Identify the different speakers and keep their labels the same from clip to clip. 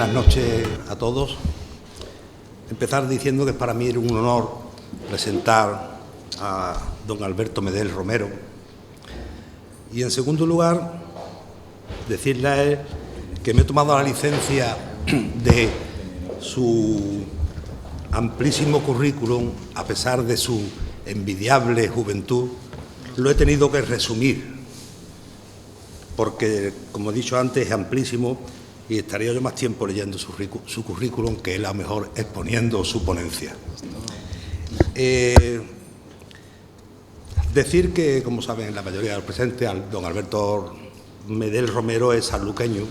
Speaker 1: Buenas noches a todos. Empezar diciendo que para mí era un honor presentar a don Alberto Medel Romero. Y en segundo lugar, decirle a él que me he tomado la licencia de su amplísimo currículum, a pesar de su envidiable juventud, lo he tenido que resumir, porque, como he dicho antes, es amplísimo y estaría yo más tiempo leyendo su currículum que él a lo mejor exponiendo su ponencia. Decir que, como saben la mayoría de los presentes, don Alberto Medel Romero es sanluqueño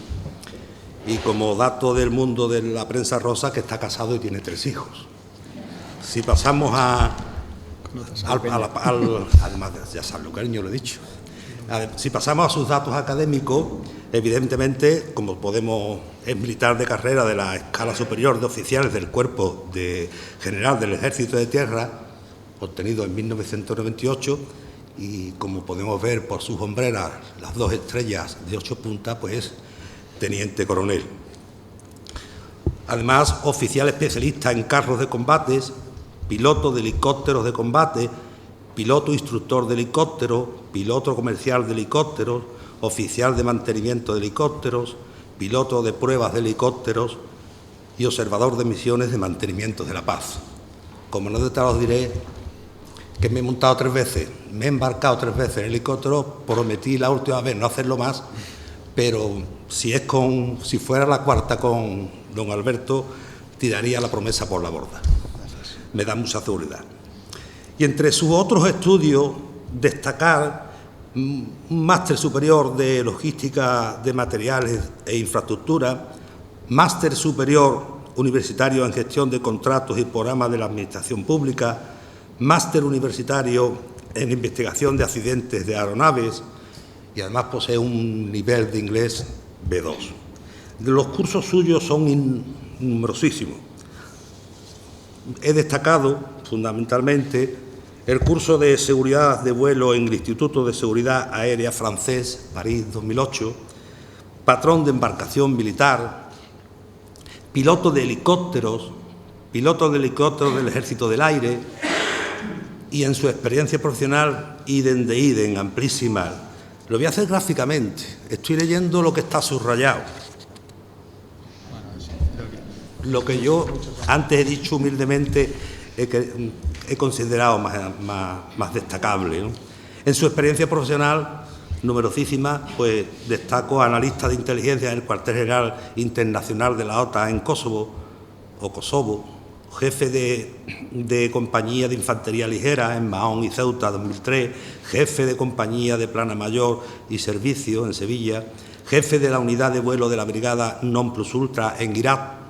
Speaker 1: y, como dato del mundo de la prensa rosa, que está casado y tiene 3 hijos. Si pasamos además ya sanluqueño, lo he dicho. Si pasamos a sus datos académicos, evidentemente, como podemos, es militar de carrera de la escala superior de oficiales del Cuerpo General del Ejército de Tierra, obtenido en 1998, y como podemos ver por sus hombreras, las 2 estrellas de 8 puntas, pues teniente coronel. Además, oficial especialista en carros de combates, piloto de helicópteros de combate, piloto instructor de helicópteros, piloto comercial de helicópteros, oficial de mantenimiento de helicópteros, piloto de pruebas de helicópteros y observador de misiones de mantenimiento de la paz. Como anécdota os diré que me he montado 3 veces, me he embarcado 3 veces en helicóptero, prometí la última vez no hacerlo más, pero si fuera la 4ª con don Alberto, tiraría la promesa por la borda. Me da mucha seguridad. Y entre sus otros estudios, destacar un máster superior de logística de materiales e infraestructura, máster superior universitario en gestión de contratos y programas de la administración pública, máster universitario en investigación de accidentes de aeronaves y además posee un nivel de inglés B2. Los cursos suyos son numerosísimos. He destacado fundamentalmente el curso de seguridad de vuelo en el Instituto de Seguridad Aérea francés, París 2008, patrón de embarcación militar, piloto de helicópteros del Ejército del Aire y en su experiencia profesional idem, amplísima. Lo voy a hacer gráficamente, estoy leyendo lo que está subrayado. Lo que yo antes he dicho humildemente he considerado más destacable, ¿no? En su experiencia profesional, numerosísima, pues destaco analista de inteligencia en el Cuartel General Internacional de la OTAN en Kosovo, jefe de compañía de infantería ligera en Mahón y Ceuta 2003, jefe de compañía de plana mayor y servicio en Sevilla, jefe de la unidad de vuelo de la brigada Non Plus Ultra en Irak,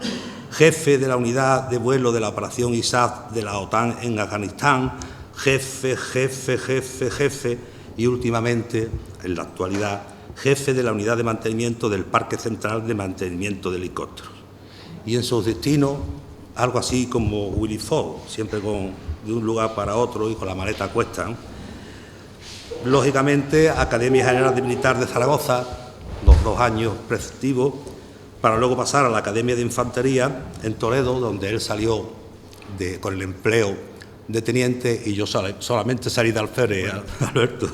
Speaker 1: jefe de la unidad de vuelo de la operación ISAF de la OTAN en Afganistán, jefe y últimamente, en la actualidad, jefe de la unidad de mantenimiento del Parque Central de Mantenimiento de Helicópteros. Y en sus destinos, algo así como Willy Fogg, siempre de un lugar para otro y con la maleta a cuesta, ¿no? Lógicamente, Academia General de Militar de Zaragoza, los 2 años preceptivos, para luego pasar a la Academia de Infantería en Toledo, donde él salió con el empleo de teniente y yo solamente salí de alférez, Alberto.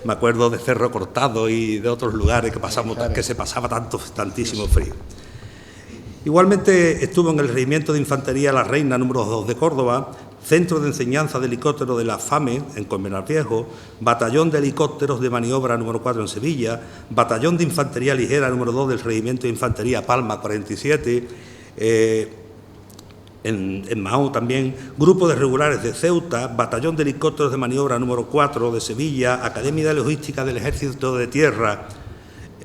Speaker 1: Me acuerdo de Cerro Cortado y de otros lugares que se pasaba tantísimo frío. Igualmente estuvo en el Regimiento de Infantería La Reina número 2 de Córdoba, Centro de Enseñanza de Helicópteros de la FAME en Colmenar Viejo, Batallón de Helicópteros de Maniobra número 4 en Sevilla, Batallón de Infantería Ligera número 2 del Regimiento de Infantería Palma 47, en Mahón también, Grupo de Regulares de Ceuta, Batallón de Helicópteros de Maniobra número 4 de Sevilla, Academia de Logística del Ejército de Tierra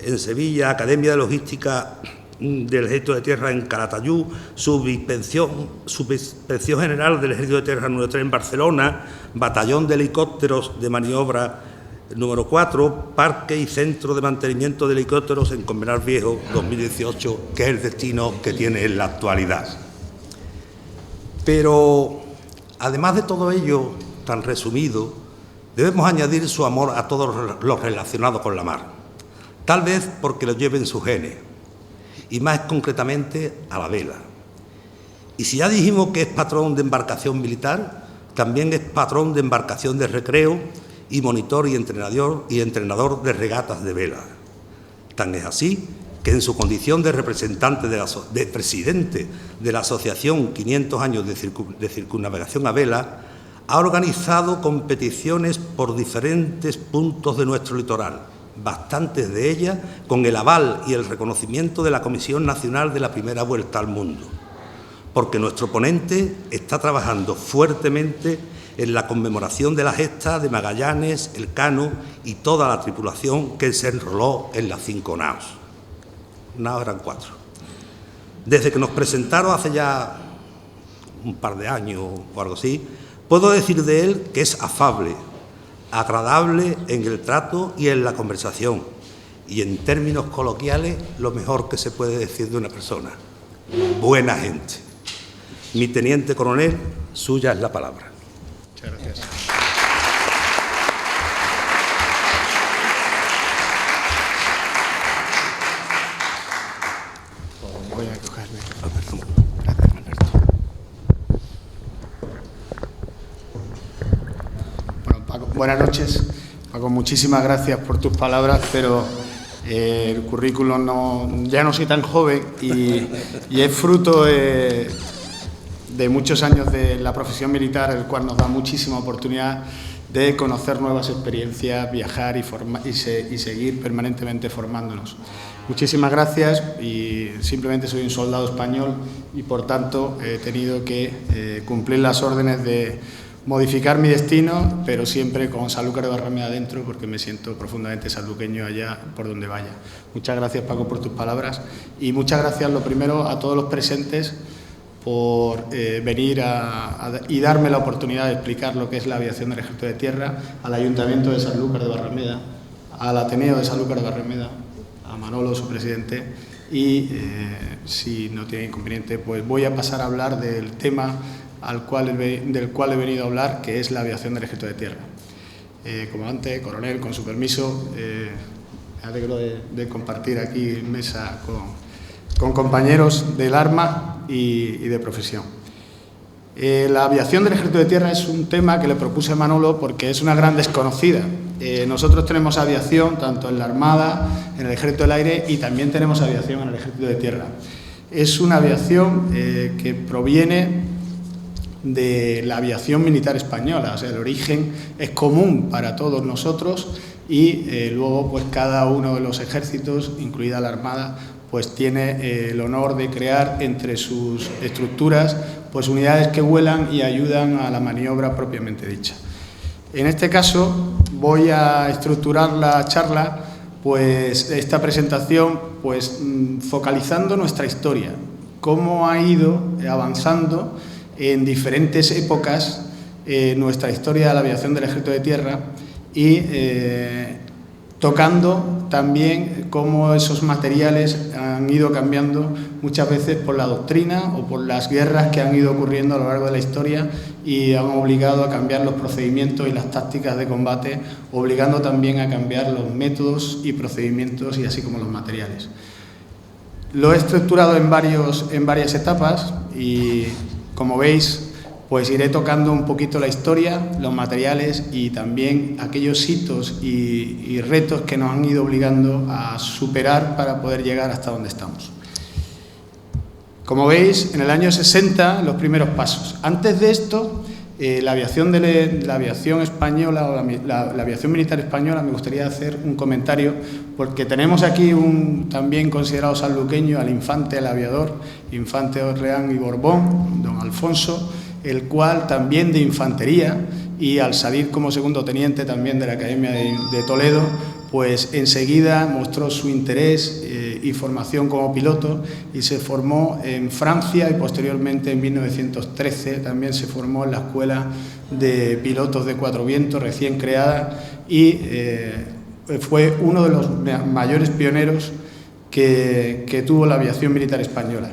Speaker 1: en Sevilla, Academia de Logística del Ejército de Tierra en Calatayud, Subinspección General del Ejército de Tierra número 3 en Barcelona, Batallón de Helicópteros de Maniobra número 4, Parque y Centro de Mantenimiento de Helicópteros en Colmenar Viejo 2018, que es el destino que tiene en la actualidad. Pero, además de todo ello tan resumido, debemos añadir su amor a todo lo relacionado con la mar, tal vez porque lo lleve en sus genes. y más concretamente a la vela. Y si ya dijimos que es patrón de embarcación militar, también es patrón de embarcación de recreo y monitor y entrenador de regatas de vela. Tan es así que en su condición de representante de presidente de la Asociación 500 años de circunnavegación a vela, ha organizado competiciones por diferentes puntos de nuestro litoral, bastantes de ellas con el aval y el reconocimiento de la Comisión Nacional de la Primera Vuelta al Mundo, porque nuestro ponente está trabajando fuertemente en la conmemoración de la gesta de Magallanes, Elcano y toda la tripulación que se enroló en las 5 naos. Naos eran 4. Desde que nos presentaron hace ya un par de años o algo así, puedo decir de él que es afable, agradable en el trato y en la conversación, y en términos coloquiales, lo mejor que se puede decir de una persona: buena gente. Mi teniente coronel, suya es la palabra.
Speaker 2: Muchas gracias. Voy a cogerle. Gracias, Alberto. Bueno, Paco, buenas noches. Paco, muchísimas gracias por tus palabras, pero el currículum ya no soy tan joven y es fruto de muchos años de la profesión militar, el cual nos da muchísima oportunidad de conocer nuevas experiencias, viajar y seguir permanentemente formándonos. Muchísimas gracias, y simplemente soy un soldado español y por tanto he tenido que cumplir las órdenes de modificar mi destino, pero siempre con Sanlúcar de Barrameda adentro, porque me siento profundamente sanluqueño allá por donde vaya. Muchas gracias, Paco, por tus palabras, y muchas gracias, lo primero, a todos los presentes por venir y darme la oportunidad de explicar lo que es la aviación del Ejército de Tierra, al Ayuntamiento de Sanlúcar de Barrameda, al Ateneo de Sanlúcar de Barrameda, a Manolo, su presidente, y si no tiene inconveniente, pues voy a pasar a hablar del tema del cual he venido a hablar, que es la aviación del Ejército de Tierra. Comandante, coronel, con su permiso, me alegro de compartir aquí mesa con compañeros del arma y de profesión. La aviación del Ejército de Tierra es un tema que le propuse a Manolo porque es una gran desconocida. Nosotros tenemos aviación tanto en la Armada, en el Ejército del Aire, y también tenemos aviación en el Ejército de Tierra. Es una aviación que proviene de la aviación militar española, o sea, el origen es común para todos nosotros, y luego pues cada uno de los ejércitos, incluida la Armada, pues tiene el honor de crear entre sus estructuras pues unidades que vuelan y ayudan a la maniobra propiamente dicha. En este caso voy a estructurar la charla, pues esta presentación, pues focalizando nuestra historia, cómo ha ido avanzando en diferentes épocas nuestra historia de la aviación del Ejército de Tierra, y tocando también cómo esos materiales han ido cambiando muchas veces por la doctrina o por las guerras que han ido ocurriendo a lo largo de la historia y han obligado a cambiar los procedimientos y las tácticas de combate, obligando también a cambiar los métodos y procedimientos y así como los materiales. Lo he estructurado en varias etapas y, como veis, pues iré tocando un poquito la historia, los materiales y también aquellos hitos y retos que nos han ido obligando a superar para poder llegar hasta donde estamos. Como veis, en el año 60, los primeros pasos. Antes de esto, la aviación española o la aviación militar española, me gustaría hacer un comentario, porque tenemos aquí un también considerado sanluqueño, al infante, el aviador, infante de Orleán y Borbón, don Alfonso, el cual también de infantería, y al salir como segundo teniente también de la Academia de Toledo, pues enseguida mostró su interés y formación como piloto, y se formó en Francia, y posteriormente en 1913 también se formó en la Escuela de Pilotos de Cuatro Vientos recién creada, y fue uno de los mayores pioneros que tuvo la aviación militar española.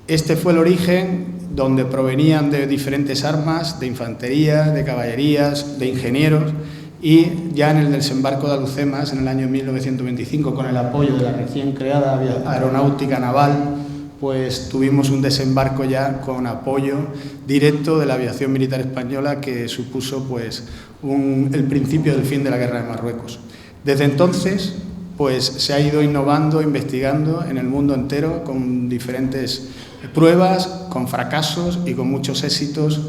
Speaker 2: Este fue el origen, donde provenían de diferentes armas, de infantería, de caballerías, de ingenieros, y ya en el desembarco de Alhucemas en el año 1925, con el apoyo de la recién creada Aeronáutica Naval, pues tuvimos un desembarco ya con apoyo directo de la aviación militar española, que supuso pues el principio del fin de la Guerra de Marruecos. Desde entonces pues se ha ido innovando, investigando en el mundo entero con diferentes pruebas, con fracasos y con muchos éxitos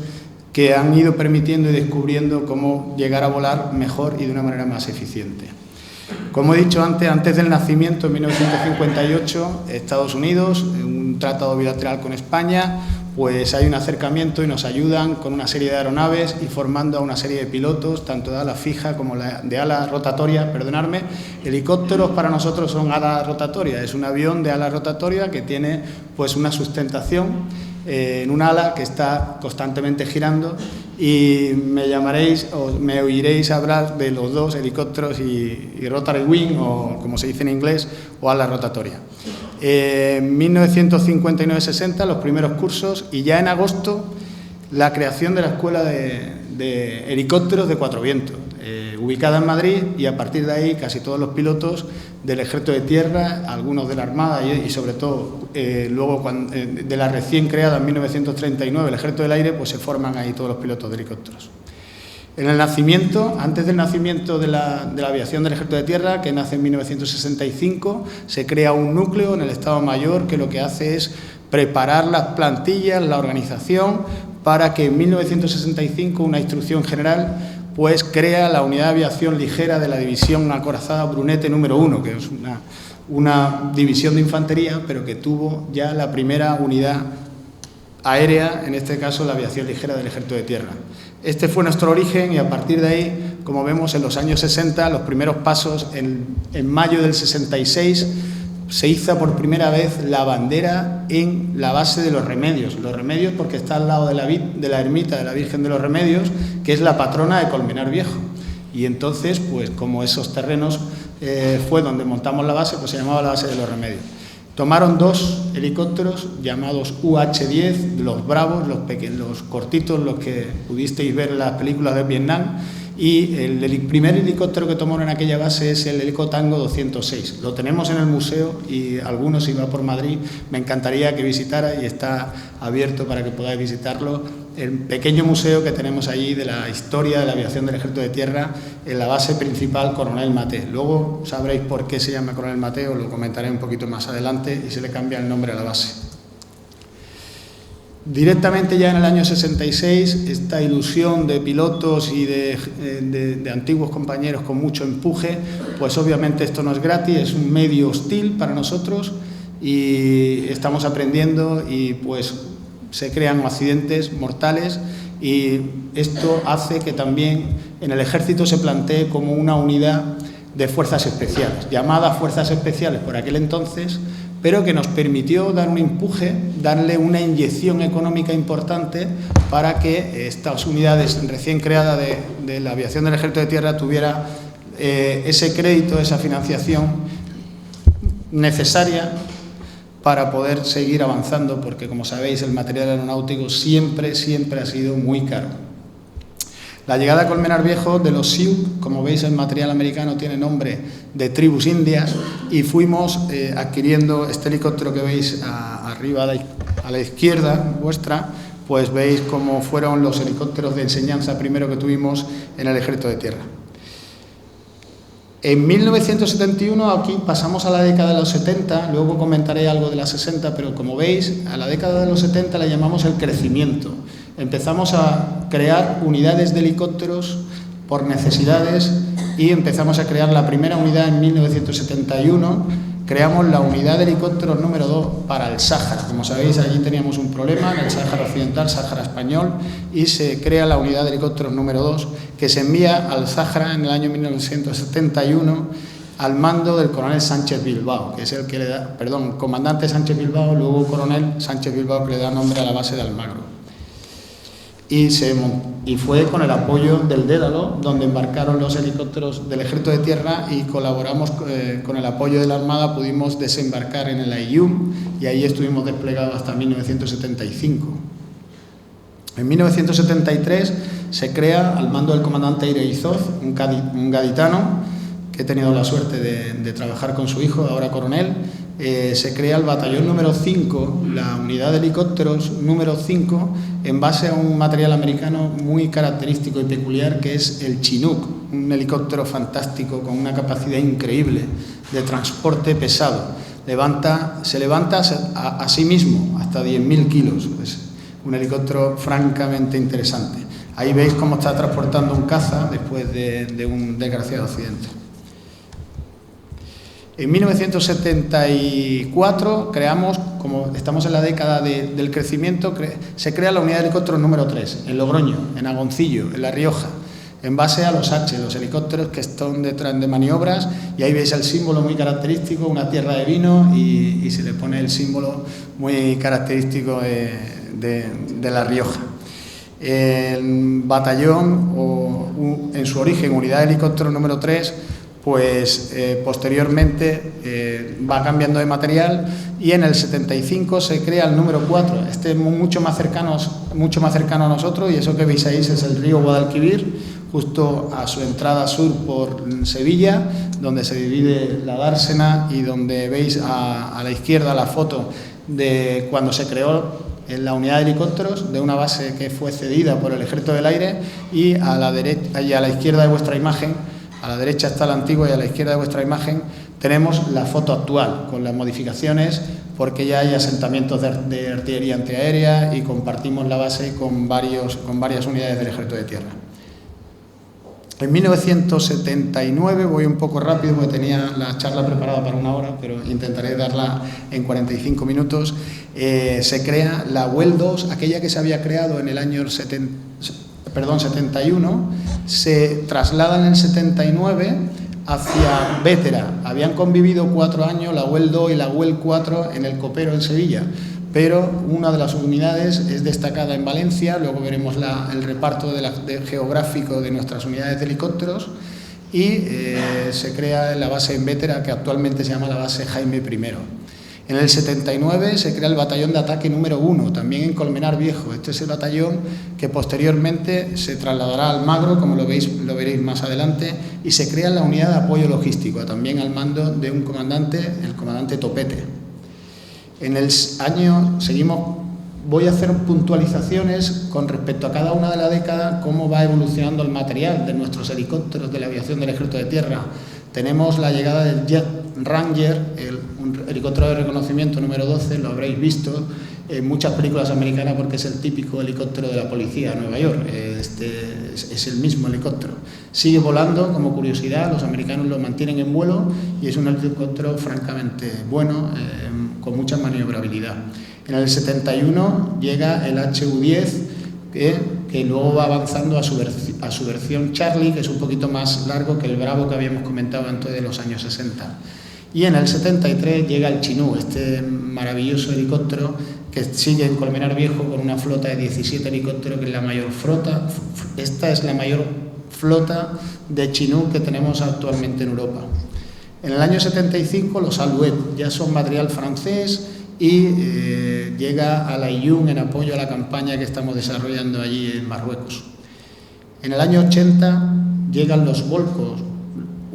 Speaker 2: que han ido permitiendo y descubriendo cómo llegar a volar mejor y de una manera más eficiente. Como he dicho antes del nacimiento, en 1958, Estados Unidos, un tratado bilateral con España, pues hay un acercamiento y nos ayudan con una serie de aeronaves y formando a una serie de pilotos, tanto de ala fija como de ala rotatoria, perdonadme. Helicópteros para nosotros son ala rotatoria, es un avión de ala rotatoria que tiene pues una sustentación en un ala que está constantemente girando, y me llamaréis o me oiréis hablar de los dos, helicópteros y rotary wing, o como se dice en inglés, o ala rotatoria. En 1959-60 los primeros cursos, y ya en agosto la creación de la Escuela de Helicópteros de Cuatro Vientos, ubicada en Madrid, y a partir de ahí casi todos los pilotos del Ejército de Tierra, algunos de la Armada y sobre todo luego de la recién creada en 1939 el Ejército del Aire, pues se forman ahí todos los pilotos de helicópteros. En el nacimiento, antes del nacimiento de la aviación del Ejército de Tierra, que nace en 1965, se crea un núcleo en el Estado Mayor que lo que hace es preparar las plantillas, la organización, para que en 1965 una instrucción general pues crea la Unidad de Aviación Ligera de la División Acorazada Brunete número 1, que es una división de infantería, pero que tuvo ya la primera unidad aérea, en este caso la aviación ligera del Ejército de Tierra. Este fue nuestro origen, y a partir de ahí, como vemos en los años 60, los primeros pasos, en mayo del 66, se iza por primera vez la bandera en la base de Los Remedios. Los Remedios porque está al lado de la ermita de la Virgen de los Remedios, que es la patrona de Colmenar Viejo. Y entonces, pues como esos terrenos fue donde montamos la base, pues se llamaba la base de Los Remedios. Tomaron dos helicópteros llamados UH-10, los Bravos, los cortitos, los que pudisteis ver en las películas de Vietnam, y el primer helicóptero que tomaron en aquella base es el Helicotango 206. Lo tenemos en el museo, y algunos, si va por Madrid, me encantaría que visitara, y está abierto para que podáis visitarlo, el pequeño museo que tenemos allí de la historia de la aviación del Ejército de Tierra en la base principal Coronel Maté. Luego sabréis por qué se llama Coronel Maté, os lo comentaré un poquito más adelante, y se le cambia el nombre a la base. Directamente ya en el año 66, esta ilusión de pilotos y de antiguos compañeros con mucho empuje, pues obviamente esto no es gratis, es un medio hostil para nosotros, y estamos aprendiendo, y pues se crean accidentes mortales, y esto hace que también en el Ejército se plantee como una unidad de fuerzas especiales, llamada Fuerzas Especiales por aquel entonces, pero que nos permitió dar un empuje, darle una inyección económica importante para que estas unidades recién creadas de la aviación del Ejército de Tierra tuviera ese crédito, esa financiación necesaria para poder seguir avanzando, porque como sabéis el material aeronáutico siempre ha sido muy caro. La llegada a Colmenar Viejo de los Sioux, como veis el material americano tiene nombre de tribus indias, y fuimos adquiriendo este helicóptero que veis arriba a la izquierda vuestra, pues veis cómo fueron los helicópteros de enseñanza primero que tuvimos en el Ejército de Tierra. En 1971, aquí pasamos a la década de los 70, luego comentaré algo de las 60, pero como veis, a la década de los 70 la llamamos el crecimiento. Empezamos a crear unidades de helicópteros por necesidades, y empezamos a crear la primera unidad en 1971. Creamos la unidad de helicópteros número 2 para el Sáhara. Como sabéis, allí teníamos un problema en el Sáhara Occidental, Sáhara Español, y se crea la unidad de helicópteros número 2, que se envía al Sáhara en el año 1971 al mando del coronel Sánchez Bilbao, que es el que le da, comandante Sánchez Bilbao, luego coronel Sánchez Bilbao, que le da nombre a la base de Almagro. Y fue con el apoyo del Dédalo, donde embarcaron los helicópteros del Ejército de Tierra, y colaboramos con el apoyo de la Armada, pudimos desembarcar en el Aaiún, y ahí estuvimos desplegados hasta 1975. En 1973 se crea al mando del comandante Eire Izoz, un gaditano, que he tenido la suerte de trabajar con su hijo, ahora coronel. Se crea el batallón número 5, la unidad de helicópteros número 5, en base a un material americano muy característico y peculiar, que es el Chinook, un helicóptero fantástico con una capacidad increíble de transporte pesado. Se levanta a sí mismo hasta 10.000 kilos. Es un helicóptero francamente interesante. Ahí veis cómo está transportando un caza después de un desgraciado accidente. En 1974 creamos, como estamos en la década del crecimiento, se crea la unidad de helicópteros número 3, en Logroño, en Agoncillo, en La Rioja, en base a los H, los helicópteros que están detrás de maniobras, y ahí veis el símbolo muy característico, una tierra de vino, y se le pone el símbolo muy característico de La Rioja. El batallón, en su origen, unidad de helicópteros número 3, pues posteriormente va cambiando de material, y en el 75 se crea el número 4. Este es mucho más cercano a nosotros, y eso que veis ahí es el río Guadalquivir, justo a su entrada sur por Sevilla, donde se divide la dársena, y donde veis a la izquierda la foto de cuando se creó en la unidad de helicópteros, de una base que fue cedida por el Ejército del Aire, y a la derecha y a la izquierda de vuestra imagen, a la derecha está la antigua y a la izquierda de vuestra imagen tenemos la foto actual, con las modificaciones, porque ya hay asentamientos de artillería antiaérea y compartimos la base con varias unidades del Ejército de Tierra. En 1979, voy un poco rápido porque tenía la charla preparada para 1 hora, pero intentaré darla en 45 minutos, se crea la UEL 2, aquella que se había creado en el año 71, se traslada en el 79 hacia Vétera. Habían convivido 4 años la UEL 2 y la UEL 4 en el Copero, en Sevilla, pero una de las unidades es destacada en Valencia. Luego veremos el reparto geográfico de nuestras unidades de helicópteros, y se crea la base en Vétera, que actualmente se llama la base Jaime I. En el 79 se crea el batallón de ataque número 1, también en Colmenar Viejo. Este es el batallón que posteriormente se trasladará al Magro, como lo veréis más adelante, y se crea la unidad de apoyo logístico, también al mando de un comandante, el comandante Topete. En el año, voy a hacer puntualizaciones con respecto a cada una de las décadas, cómo va evolucionando el material de nuestros helicópteros de la aviación del Ejército de Tierra. Tenemos la llegada del Jet Ranger, un helicóptero de reconocimiento número 12, lo habréis visto en muchas películas americanas porque es el típico helicóptero de la policía de Nueva York. Este es el mismo helicóptero. Sigue volando, como curiosidad, los americanos lo mantienen en vuelo, y es un helicóptero francamente bueno, con mucha maniobrabilidad. En el 71 llega el HU-10, que luego va avanzando a su versión Charlie, que es un poquito más largo que el Bravo que habíamos comentado antes de los años 60. Y en el 73 llega el Chinook, este maravilloso helicóptero que sigue en Colmenar Viejo con una flota de 17 helicópteros, que es la mayor flota. Esta es la mayor flota de Chinook que tenemos actualmente en Europa. En el año 75 los Alouette ya son material francés, y llega a la IUN en apoyo a la campaña que estamos desarrollando allí en Marruecos. En el año 80 llegan los Volcos,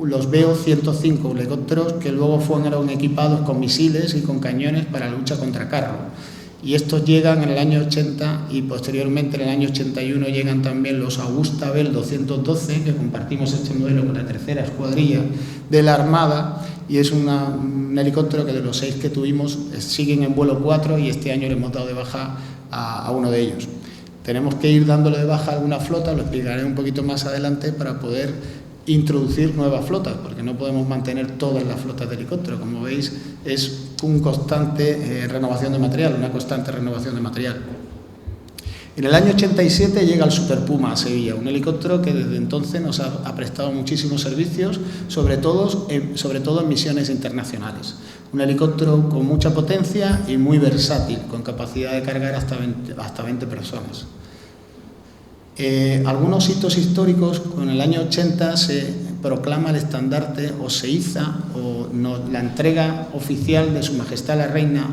Speaker 2: los Beo-105, helicópteros que luego fueron equipados con misiles y con cañones para la lucha contra carro. Y estos llegan en el año 80, y posteriormente en el año 81 llegan también los Augusta Bell 212, que compartimos este modelo con la 3ª Escuadrilla de la Armada, y es un helicóptero que de los 6 que tuvimos siguen en vuelo 4, y este año le hemos dado de baja a uno de ellos. Tenemos que ir dándole de baja a alguna flota, lo explicaré un poquito más adelante, para poder introducir nuevas flotas, porque no podemos mantener todas las flotas de helicóptero. Como veis, es una constante renovación de material. En el año 87 llega el Super Puma a Sevilla, un helicóptero que desde entonces nos ha prestado muchísimos servicios, sobre todo en misiones internacionales. Un helicóptero con mucha potencia y muy versátil, con capacidad de cargar hasta 20 personas. Algunos hitos históricos: con el año 80 se proclama el estandarte, o se iza, la entrega oficial de Su Majestad la Reina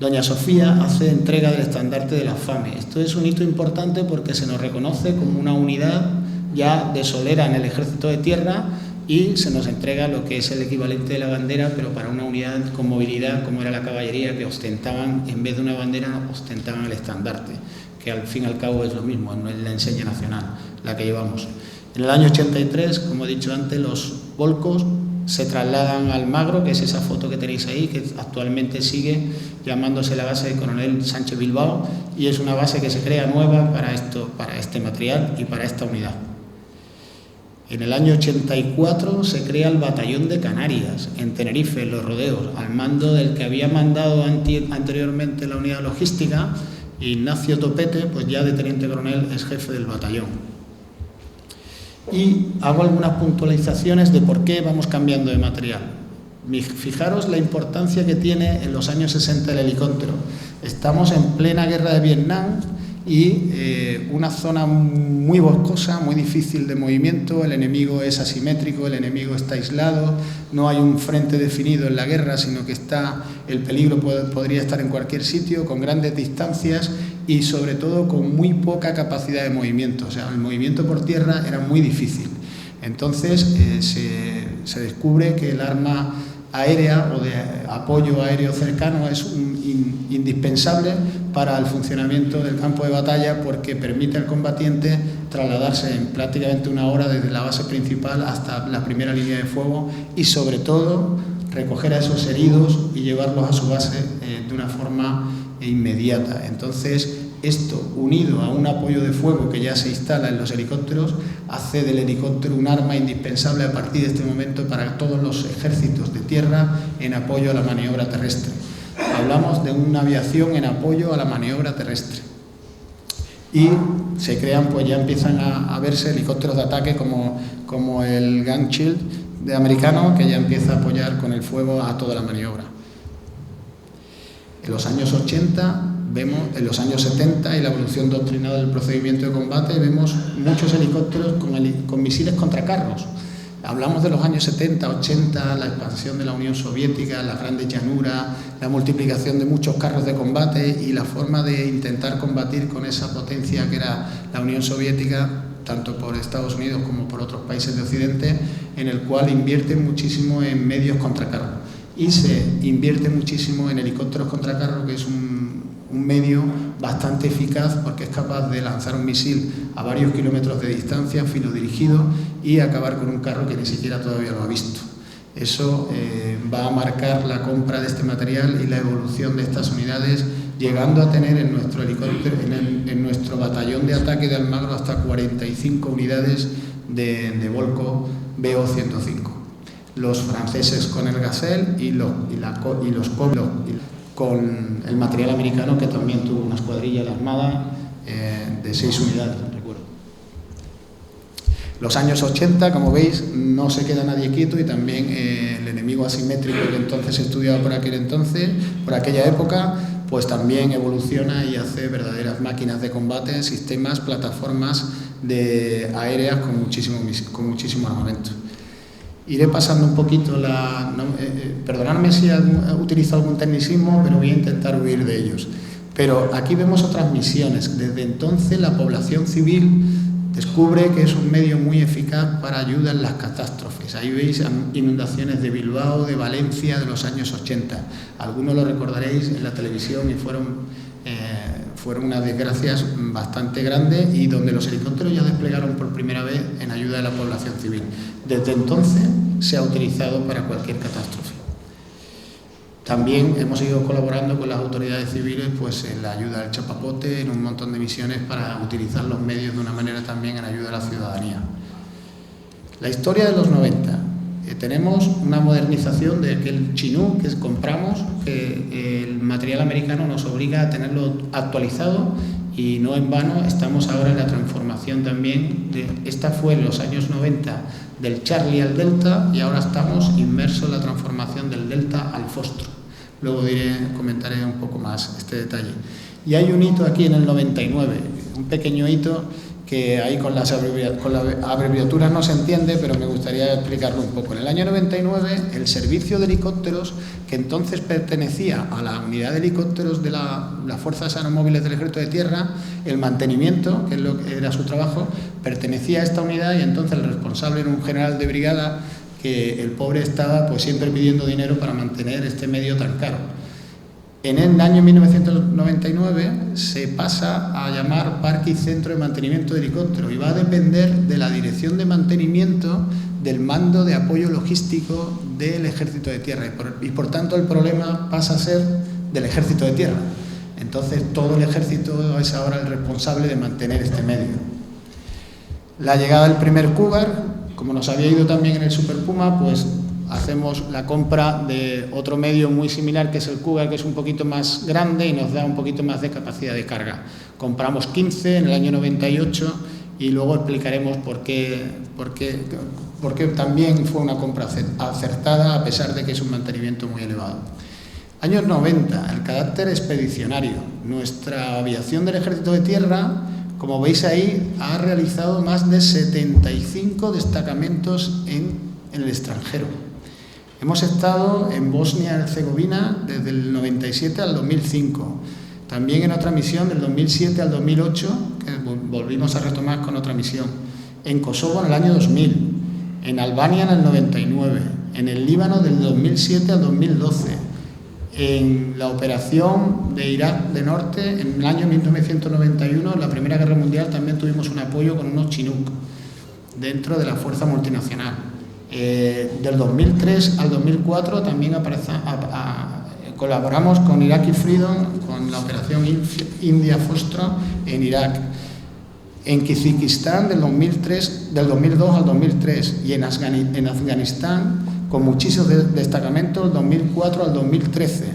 Speaker 2: Doña Sofía hace entrega del estandarte de la FAME. Esto es un hito importante porque se nos reconoce como una unidad ya de solera en el Ejército de Tierra y se nos entrega lo que es el equivalente de la bandera, pero para una unidad con movilidad como era la caballería, que ostentaban, en vez de una bandera, ostentaban el estandarte, que al fin y al cabo es lo mismo, no es la enseña nacional la que llevamos. En el año 83, como he dicho antes, los volcos se trasladan al Magro, que es esa foto que tenéis ahí, que actualmente sigue llamándose la base de Coronel Sánchez Bilbao, y es una base que se crea nueva para este material y para esta unidad. En el año 84 se crea el Batallón de Canarias, en Tenerife, en Los Rodeos, al mando del que había mandado anteriormente la unidad logística, Ignacio Topete, pues ya de teniente coronel es jefe del batallón. Y hago algunas puntualizaciones de por qué vamos cambiando de material. Fijaros la importancia que tiene en los años 60 el helicóptero. Estamos en plena guerra de Vietnam y una zona muy boscosa, muy difícil de movimiento, el enemigo es asimétrico, el enemigo está aislado, no hay un frente definido en la guerra, sino que el peligro podría estar en cualquier sitio, con grandes distancias y sobre todo con muy poca capacidad de movimiento, o sea, el movimiento por tierra era muy difícil. Entonces se descubre que el arma aérea o de apoyo aéreo cercano es indispensable para el funcionamiento del campo de batalla porque permite al combatiente trasladarse en prácticamente una hora desde la base principal hasta la primera línea de fuego y sobre todo recoger a esos heridos y llevarlos a su base de una forma inmediata. Entonces, esto, unido a un apoyo de fuego que ya se instala en los helicópteros, hace del helicóptero un arma indispensable a partir de este momento para todos los ejércitos de tierra en apoyo a la maniobra terrestre. Hablamos de una aviación en apoyo a la maniobra terrestre. Y se crean, pues ya empiezan a verse helicópteros de ataque como el Gun Shield de americano, que ya empieza a apoyar con el fuego a toda la maniobra. En los años 80 vemos, en los años 70 y la evolución doctrinal del procedimiento de combate, vemos muchos helicópteros con misiles contra carros. Hablamos de los años 70, 80, la expansión de la Unión Soviética, las grandes llanuras, la multiplicación de muchos carros de combate y la forma de intentar combatir con esa potencia que era la Unión Soviética, tanto por Estados Unidos como por otros países de Occidente, en el cual invierte muchísimo en medios contra carro. Y se invierte muchísimo en helicópteros contra carro, que es un medio bastante eficaz porque es capaz de lanzar un misil a varios kilómetros de distancia, filo dirigido, y acabar con un carro que ni siquiera todavía lo ha visto. Eso va a marcar la compra de este material y la evolución de estas unidades, llegando a tener en nuestro helicóptero, en nuestro batallón de ataque de Almagro, hasta 45 unidades de Volco BO-105. Los franceses con el Gazelle y los con el material americano, que también tuvo una escuadrilla de armada de 6 unidades, recuerdo. Los años 80, como veis, no se queda nadie quieto y también el enemigo asimétrico que entonces se estudiaba por aquella época, pues también evoluciona y hace verdaderas máquinas de combate, sistemas, plataformas aéreas con muchísimo armamento. Iré pasando un poquito perdonadme si utilizo algún tecnicismo, pero voy a intentar huir de ellos. Pero aquí vemos otras misiones. Desde entonces la población civil descubre que es un medio muy eficaz para ayuda en las catástrofes. Ahí veis inundaciones de Bilbao, de Valencia, de los años 80. Algunos lo recordaréis en la televisión y fueron unas desgracias bastante grandes y donde los helicópteros ya desplegaron por primera vez en ayuda de la población civil. Desde entonces se ha utilizado para cualquier catástrofe. También hemos ido colaborando con las autoridades civiles pues, en la ayuda al chapapote, en un montón de misiones para utilizar los medios de una manera también en ayuda a la ciudadanía. La historia de los 90. Tenemos una modernización de aquel Chinook que compramos, que el material americano nos obliga a tenerlo actualizado y no en vano estamos ahora en la transformación también. Esta fue en los años 90 del Charlie al Delta y ahora estamos inmersos en la transformación del Delta al Fostro. Luego comentaré un poco más este detalle. Y hay un hito aquí en el 99, un pequeño hito que ahí con las abreviaturas no se entiende, pero me gustaría explicarlo un poco. En el año 99, el servicio de helicópteros, que entonces pertenecía a la unidad de helicópteros de las Fuerzas Aeromóviles del Ejército de Tierra, el mantenimiento, que es lo que era su trabajo, pertenecía a esta unidad, y entonces el responsable era un general de brigada, que el pobre estaba pues siempre pidiendo dinero para mantener este medio tan caro. En el año 1999 se pasa a llamar Parque y Centro de Mantenimiento de Helicópteros y va a depender de la Dirección de Mantenimiento del Mando de Apoyo Logístico del Ejército de Tierra, y por tanto el problema pasa a ser del Ejército de Tierra. Entonces todo el Ejército es ahora el responsable de mantener este medio. La llegada del primer Cougar, como nos había ido también en el Super Puma, pues hacemos la compra de otro medio muy similar, que es el Cougar, que es un poquito más grande y nos da un poquito más de capacidad de carga. Compramos 15 en el año 98 y luego explicaremos por qué también fue una compra acertada, a pesar de que es un mantenimiento muy elevado. Años 90, el carácter expedicionario. Nuestra aviación del Ejército de Tierra, como veis ahí, ha realizado más de 75 destacamentos en el extranjero. Hemos estado en Bosnia-Herzegovina desde el 97 al 2005. También en otra misión del 2007 al 2008, que volvimos a retomar con otra misión. En Kosovo en el año 2000. En Albania en el 99. En el Líbano del 2007 al 2012. En la operación de Irak de Norte, en el año 1991, en la Primera Guerra Mundial, también tuvimos un apoyo con unos Chinook dentro de la fuerza multinacional. Del 2003 al 2004 también colaboramos con Iraqi Freedom, con la operación India Fostra en Irak. En Kazajistán del 2002 al 2003 y en Afganistán con muchísimos destacamentos del 2004 al 2013.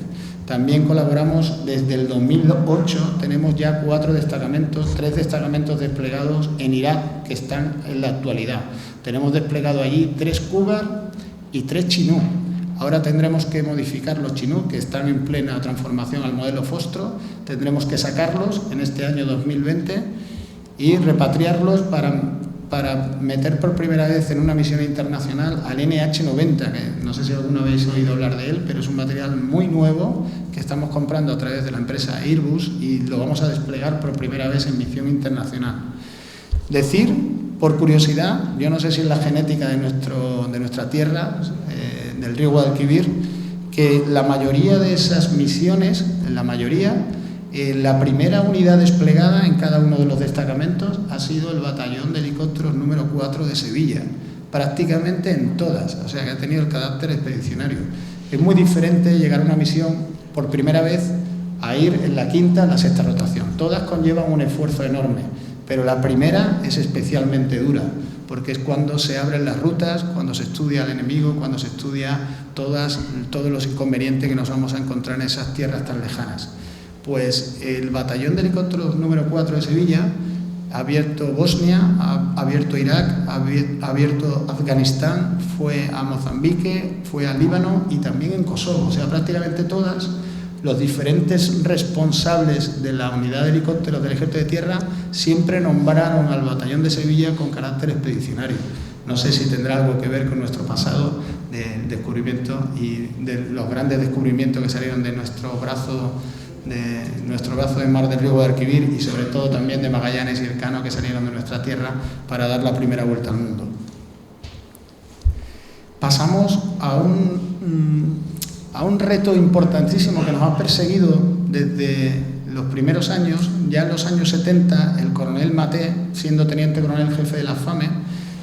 Speaker 2: También colaboramos desde el 2008, tenemos ya 4 destacamentos, 3 destacamentos desplegados en Irak que están en la actualidad. Tenemos desplegado allí 3 Cougar y 3 Chinook. Ahora tendremos que modificar los Chinook, que están en plena transformación al modelo Fostro. Tendremos que sacarlos en este año 2020 y repatriarlos para meter por primera vez en una misión internacional al NH-90, que no sé si alguna habéis oído hablar de él, pero es un material muy nuevo que estamos comprando a través de la empresa Airbus y lo vamos a desplegar por primera vez en misión internacional. Decir, por curiosidad, yo no sé si es la genética de nuestra tierra, del río Guadalquivir, que la mayoría de esas misiones, la primera unidad desplegada en cada uno de los destacamentos ha sido el batallón de helicópteros número 4 de Sevilla, prácticamente en todas, o sea que ha tenido el carácter expedicionario. Es muy diferente llegar a una misión por primera vez a ir en la quinta, la sexta rotación. Todas conllevan un esfuerzo enorme, pero la primera es especialmente dura, porque es cuando se abren las rutas, cuando se estudia al enemigo, cuando se estudia todos los inconvenientes que nos vamos a encontrar en esas tierras tan lejanas. Pues el batallón de helicópteros número 4 de Sevilla ha abierto Bosnia, ha abierto Irak, ha abierto Afganistán, fue a Mozambique, fue a Líbano y también en Kosovo. O sea, prácticamente todas, los diferentes responsables de la unidad de helicópteros del Ejército de Tierra siempre nombraron al batallón de Sevilla con carácter expedicionario. No sé si tendrá algo que ver con nuestro pasado de descubrimiento y de los grandes descubrimientos que salieron de nuestro brazo de mar del río Guadalquivir y sobre todo también de Magallanes y Elcano, que salieron de nuestra tierra para dar la primera vuelta al mundo. Pasamos a un reto importantísimo que nos ha perseguido desde los primeros años. Ya en los años 70 el coronel Maté, siendo teniente coronel jefe de la FAME,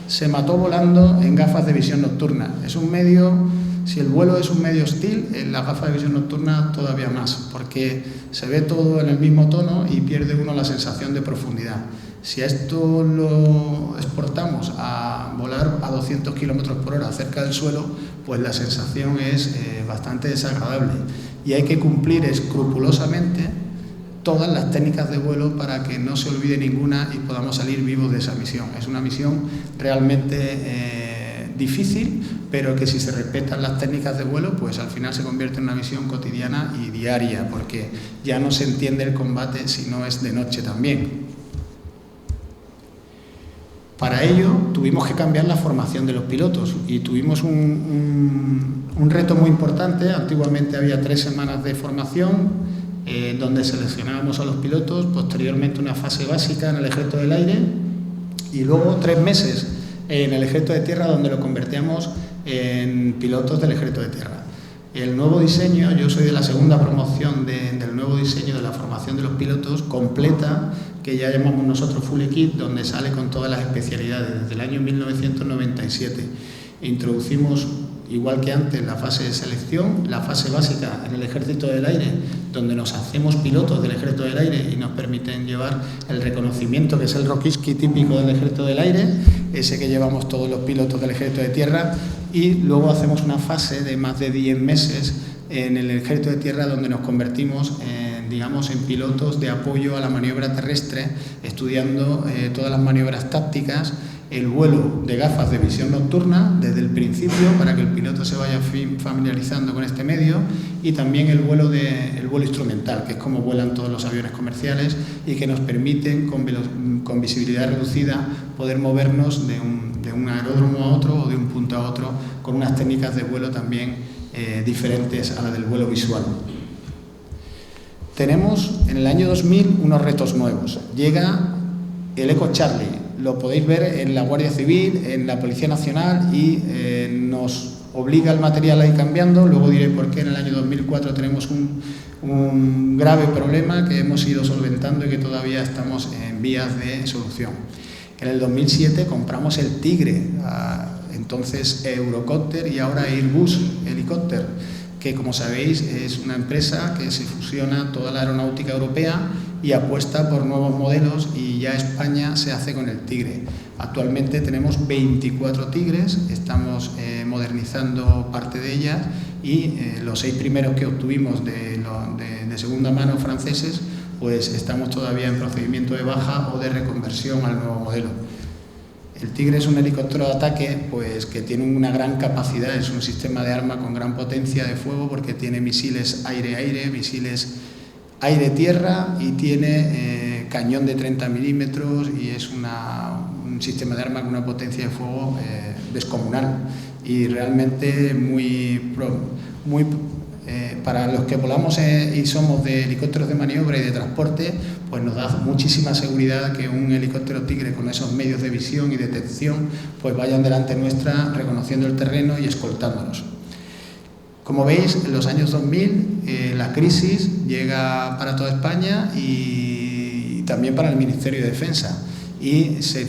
Speaker 2: se mató volando en gafas de visión nocturna. Es un medio... Si el vuelo es un medio hostil, en la gafa de visión nocturna todavía más, porque se ve todo en el mismo tono y pierde uno la sensación de profundidad. Si a esto lo exportamos a volar a 200 km por hora cerca del suelo, pues la sensación es bastante desagradable y hay que cumplir escrupulosamente todas las técnicas de vuelo para que no se olvide ninguna y podamos salir vivos de esa misión. Es una misión realmente difícil, pero que si se respetan las técnicas de vuelo, pues al final se convierte en una misión cotidiana y diaria, porque ya no se entiende el combate si no es de noche también. Para ello tuvimos que cambiar la formación de los pilotos y tuvimos un reto muy importante. Antiguamente había 3 semanas de formación donde seleccionábamos a los pilotos, posteriormente una fase básica en el Ejército del Aire y luego 3 meses en el Ejército de Tierra, donde lo convertíamos en pilotos del Ejército de Tierra. El nuevo diseño, yo soy de la segunda promoción del nuevo diseño de la formación de los pilotos completa, que ya llamamos nosotros Full Kit, donde sale con todas las especialidades. Desde el año 1997 introducimos, igual que antes, la fase de selección, la fase básica en el Ejército del Aire, donde nos hacemos pilotos del Ejército del Aire y nos permiten llevar el reconocimiento, que es el Rokiski típico del Ejército del Aire, ese que llevamos todos los pilotos del Ejército de Tierra, y luego hacemos una fase de más de 10 meses en el Ejército de Tierra, donde nos convertimos en pilotos de apoyo a la maniobra terrestre, estudiando todas las maniobras tácticas, el vuelo de gafas de visión nocturna desde el principio para que el piloto se vaya familiarizando con este medio, y también el vuelo instrumental, que es como vuelan todos los aviones comerciales y que nos permiten con visibilidad reducida poder movernos de un aeródromo a otro o de un punto a otro con unas técnicas de vuelo también diferentes a la del vuelo visual. Tenemos en el año 2000 unos retos nuevos. Llega el Eco Charlie, lo podéis ver en la Guardia Civil, en la Policía Nacional, y nos obliga el material a ir cambiando. Luego diré por qué en el año 2004 tenemos un grave problema que hemos ido solventando y que todavía estamos en vías de solución. En el 2007 compramos el Tigre, entonces Eurocopter y ahora Airbus Helicopter, que, como sabéis, es una empresa que se fusiona toda la aeronáutica europea y apuesta por nuevos modelos, y ya España se hace con el Tigre. Actualmente tenemos 24 Tigres, estamos modernizando parte de ellas, y los 6 primeros que obtuvimos de segunda mano franceses, pues estamos todavía en procedimiento de baja o de reconversión al nuevo modelo. El Tigre es un helicóptero de ataque pues, que tiene una gran capacidad, es un sistema de arma con gran potencia de fuego, porque tiene misiles aire-aire, misiles aire-tierra, y tiene cañón de 30 milímetros, y es un sistema de arma con una potencia de fuego descomunal, y realmente para los que volamos y somos de helicópteros de maniobra y de transporte, pues nos da muchísima seguridad que un helicóptero Tigre con esos medios de visión y detección pues vayan delante nuestra, reconociendo el terreno y escoltándonos. Como veis, en los años 2000 la crisis llega para toda España y también para el Ministerio de Defensa, y se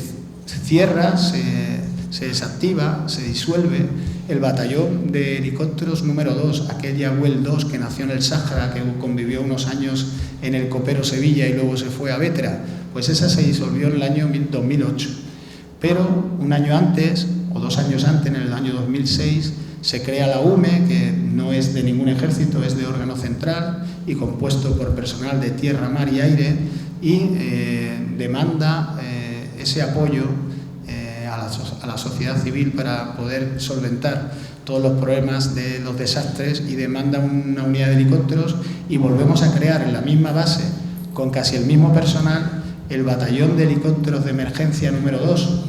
Speaker 2: cierra, se desactiva, se disuelve el batallón de helicópteros número 2, aquel Yahuel 2 que nació en el Sáhara, que convivió unos años en el Copero Sevilla y luego se fue a Vétera. Pues esa se disolvió en el año 2008. Pero un año antes, o 2 años antes, en el año 2006, se crea la UME, que no es de ningún ejército, es de órgano central y compuesto por personal de tierra, mar y aire, y demanda ese apoyo a la sociedad civil para poder solventar todos los problemas de los desastres, y demanda una unidad de helicópteros, y volvemos a crear en la misma base, con casi el mismo personal, el batallón de helicópteros de emergencia número 2.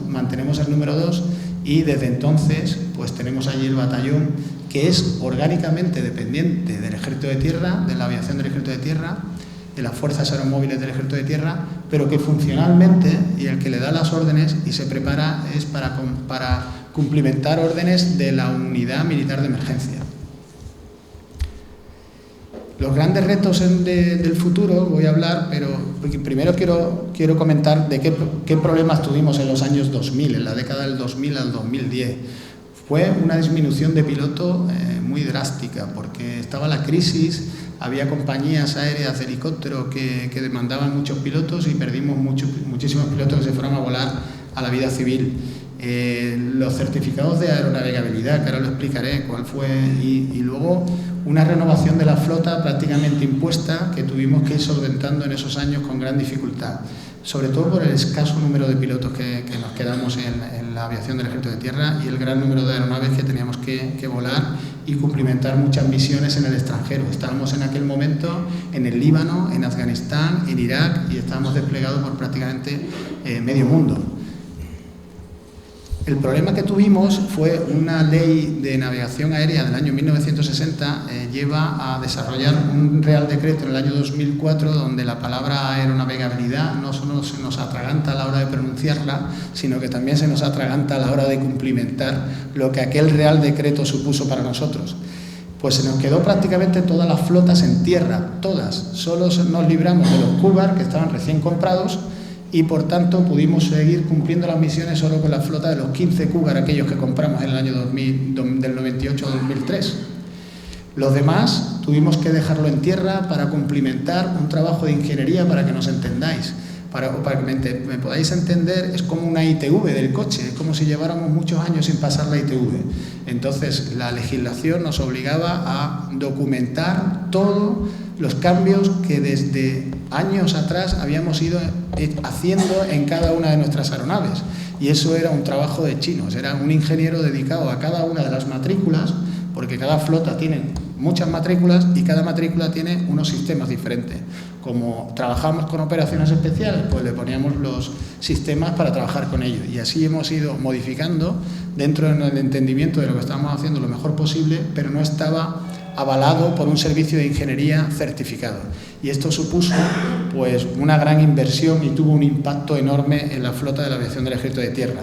Speaker 2: Mantenemos el número 2, y desde entonces pues tenemos allí el batallón, que es orgánicamente dependiente del Ejército de Tierra, de la aviación del Ejército de Tierra, de las fuerzas aeromóviles del Ejército de Tierra, pero que funcionalmente, y el que le da las órdenes y se prepara, es para cumplimentar órdenes de la unidad militar de emergencia. Los grandes retos del futuro voy a hablar, pero primero quiero comentar de qué problemas tuvimos en los años 2000, en la década del 2000 al 2010. Fue una disminución de piloto muy drástica, porque estaba la crisis, había compañías aéreas de helicóptero que demandaban muchos pilotos, y perdimos muchísimos pilotos que se fueron a volar a la vida civil. Los certificados de aeronavegabilidad, que ahora lo explicaré cuál fue, y luego una renovación de la flota prácticamente impuesta, que tuvimos que ir solventando en esos años con gran dificultad, sobre todo por el escaso número de pilotos que nos quedamos en la aviación del Ejército de Tierra, y el gran número de aeronaves que teníamos que volar y cumplimentar muchas misiones en el extranjero. Estábamos en aquel momento en el Líbano, en Afganistán, en Irak, y estábamos desplegados por prácticamente medio mundo. El problema que tuvimos fue una ley de navegación aérea del año 1960, lleva a desarrollar un Real Decreto en el año 2004 donde la palabra aeronavegabilidad no solo se nos atraganta a la hora de pronunciarla, sino que también se nos atraganta a la hora de cumplimentar lo que aquel Real Decreto supuso para nosotros. Pues se nos quedó prácticamente todas las flotas en tierra, todas. Solo nos libramos de los Cougar que estaban recién comprados y por tanto pudimos seguir cumpliendo las misiones solo con la flota de los 15 Cougar, aquellos que compramos en el año 2000, del 98 al 2003. Los demás tuvimos que dejarlo en tierra para cumplimentar un trabajo de ingeniería, para que nos entendáis. Para que me podáis entender, es como una ITV del coche, es como si lleváramos muchos años sin pasar la ITV. Entonces, la legislación nos obligaba a documentar todos los cambios que desde años atrás habíamos ido haciendo en cada una de nuestras aeronaves. Y eso era un trabajo de chinos, era un ingeniero dedicado a cada una de las matrículas, porque cada flota tiene muchas matrículas y cada matrícula tiene unos sistemas diferentes. Como trabajamos con operaciones especiales, pues le poníamos los sistemas para trabajar con ellos. Y así hemos ido modificando dentro del entendimiento de lo que estábamos haciendo lo mejor posible, pero no estaba avalado por un servicio de ingeniería certificado. Y esto supuso pues una gran inversión y tuvo un impacto enorme en la flota de la aviación del Ejército de Tierra.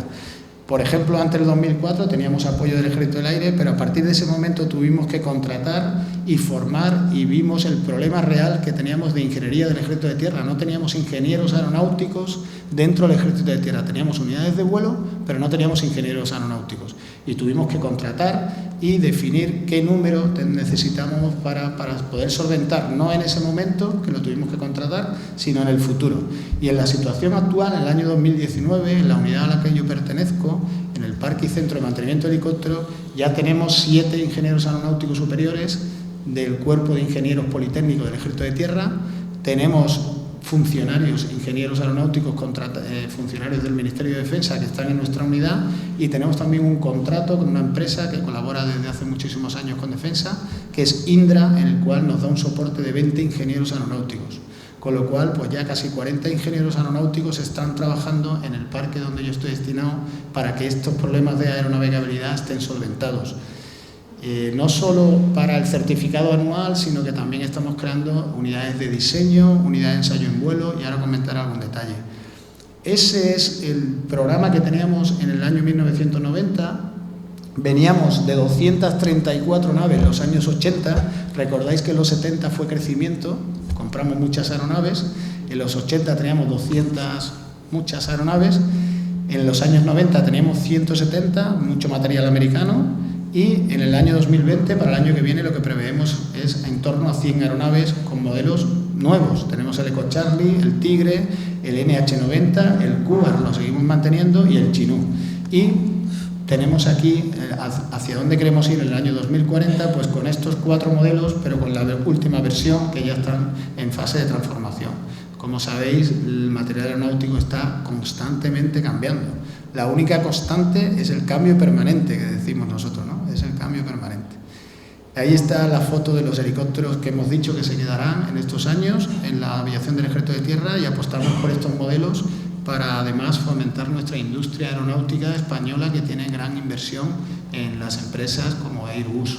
Speaker 2: Por ejemplo, antes del 2004 teníamos apoyo del Ejército del Aire, pero a partir de ese momento tuvimos que contratar y formar y vimos el problema real que teníamos de ingeniería del Ejército de Tierra. No teníamos ingenieros aeronáuticos dentro del Ejército de Tierra. Teníamos unidades de vuelo, pero no teníamos ingenieros aeronáuticos. Y tuvimos que contratar y definir qué número necesitamos para poder solventar, no en ese momento que lo tuvimos que contratar, sino en el futuro. Y en la situación actual, en el año 2019, en la unidad a la que yo pertenezco, en el Parque y Centro de Mantenimiento de Helicópteros, ya tenemos 7 ingenieros aeronáuticos superiores del Cuerpo de Ingenieros Politécnicos del Ejército de Tierra, tenemos funcionarios, ingenieros aeronáuticos, funcionarios del Ministerio de Defensa que están en nuestra unidad y tenemos también un contrato con una empresa que colabora desde hace muchísimos años con Defensa, que es Indra, en el cual nos da un soporte de 20 ingenieros aeronáuticos. Con lo cual, pues ya casi 40 ingenieros aeronáuticos están trabajando en el parque donde yo estoy destinado para que estos problemas de aeronavegabilidad estén solventados. No solo para el certificado anual, sino que también estamos creando unidades de diseño, unidades de ensayo en vuelo y ahora comentaré algún detalle. Ese es el programa que teníamos en el año 1990. Veníamos de 234 naves en los años 80. Recordáis que en los 70 fue crecimiento, compramos muchas aeronaves. En los 80 teníamos 200, muchas aeronaves. En los años 90 teníamos 170, mucho material americano. Y en el año 2020, para el año que viene, lo que preveemos es en torno a 100 aeronaves con modelos nuevos. Tenemos el Eco Charlie, el Tigre, el NH90, el Cougar, lo seguimos manteniendo, y el Chinook. Y tenemos aquí hacia dónde queremos ir en el año 2040, pues con estos 4 modelos, pero con la última versión que ya están en fase de transformación. Como sabéis, el material aeronáutico está constantemente cambiando. La única constante es el cambio permanente que decimos nosotros, ¿no? Es el cambio permanente. Ahí está la foto de los helicópteros que hemos dicho que se quedarán en estos años en la aviación del Ejército de Tierra y apostamos por estos modelos para además fomentar nuestra industria aeronáutica española que tiene gran inversión en las empresas como Airbus.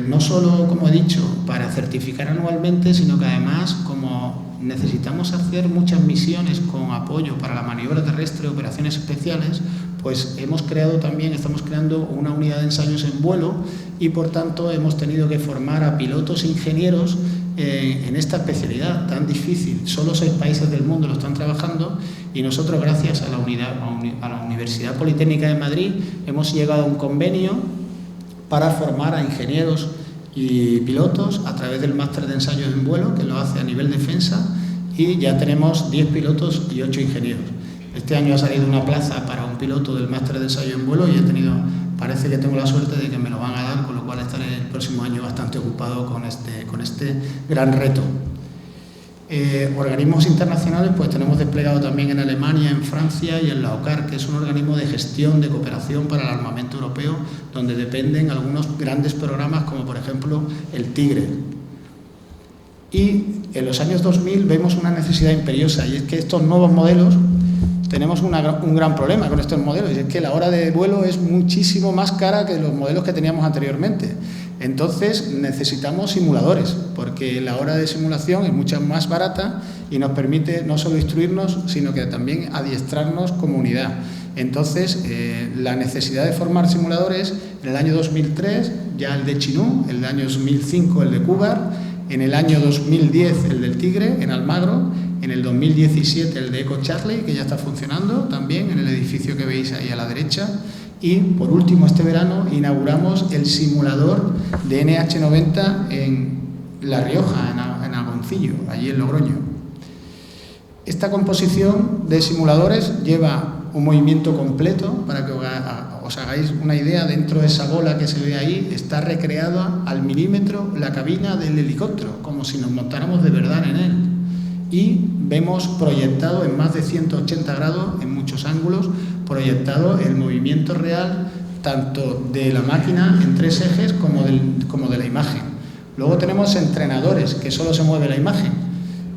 Speaker 2: No solo, como he dicho, para certificar anualmente, sino que además, como necesitamos hacer muchas misiones con apoyo para la maniobra terrestre, operaciones especiales, pues estamos creando una unidad de ensayos en vuelo y, por tanto, hemos tenido que formar a pilotos e ingenieros en esta especialidad tan difícil. Solo 6 países del mundo lo están trabajando y nosotros, gracias a la Universidad Politécnica de Madrid, hemos llegado a un convenio para formar a ingenieros y pilotos a través del máster de ensayos en vuelo, que lo hace a nivel defensa, y ya tenemos 10 pilotos y 8 ingenieros. Este año ha salido una plaza para un piloto del máster de ensayo en vuelo y parece que tengo la suerte de que me lo van a dar, con lo cual estaré el próximo año bastante ocupado con este gran reto. Organismos internacionales, pues tenemos desplegado también en Alemania, en Francia y en la OCAR, que es un organismo de gestión de cooperación para el armamento europeo, donde dependen algunos grandes programas como por ejemplo el Tigre. Y en los años 2000 vemos una necesidad imperiosa, y es que estos nuevos modelos tenemos un gran problema con estos modelos, y es que la hora de vuelo es muchísimo más cara que los modelos que teníamos anteriormente. Entonces necesitamos simuladores, porque la hora de simulación es mucho más barata y nos permite no solo instruirnos, sino que también adiestrarnos como unidad. Entonces, la necesidad de formar simuladores, en el año 2003 ya el de Chinú, en el año 2005 el de Cúbar, en el año 2010 el del Tigre, en Almagro, en el 2017 el de Eco Charlie, que ya está funcionando también en el edificio que veis ahí a la derecha. Y, por último, este verano inauguramos el simulador de NH90 en La Rioja, en Agoncillo, allí en Logroño. Esta composición de simuladores lleva un movimiento completo. Para que os hagáis una idea, dentro de esa bola que se ve ahí está recreada al milímetro la cabina del helicóptero, como si nos montáramos de verdad en él. Y vemos proyectado en más de 180 grados, en muchos ángulos, proyectado el movimiento real tanto de la máquina en 3 ejes como de la imagen. Luego tenemos entrenadores, que solo se mueve la imagen,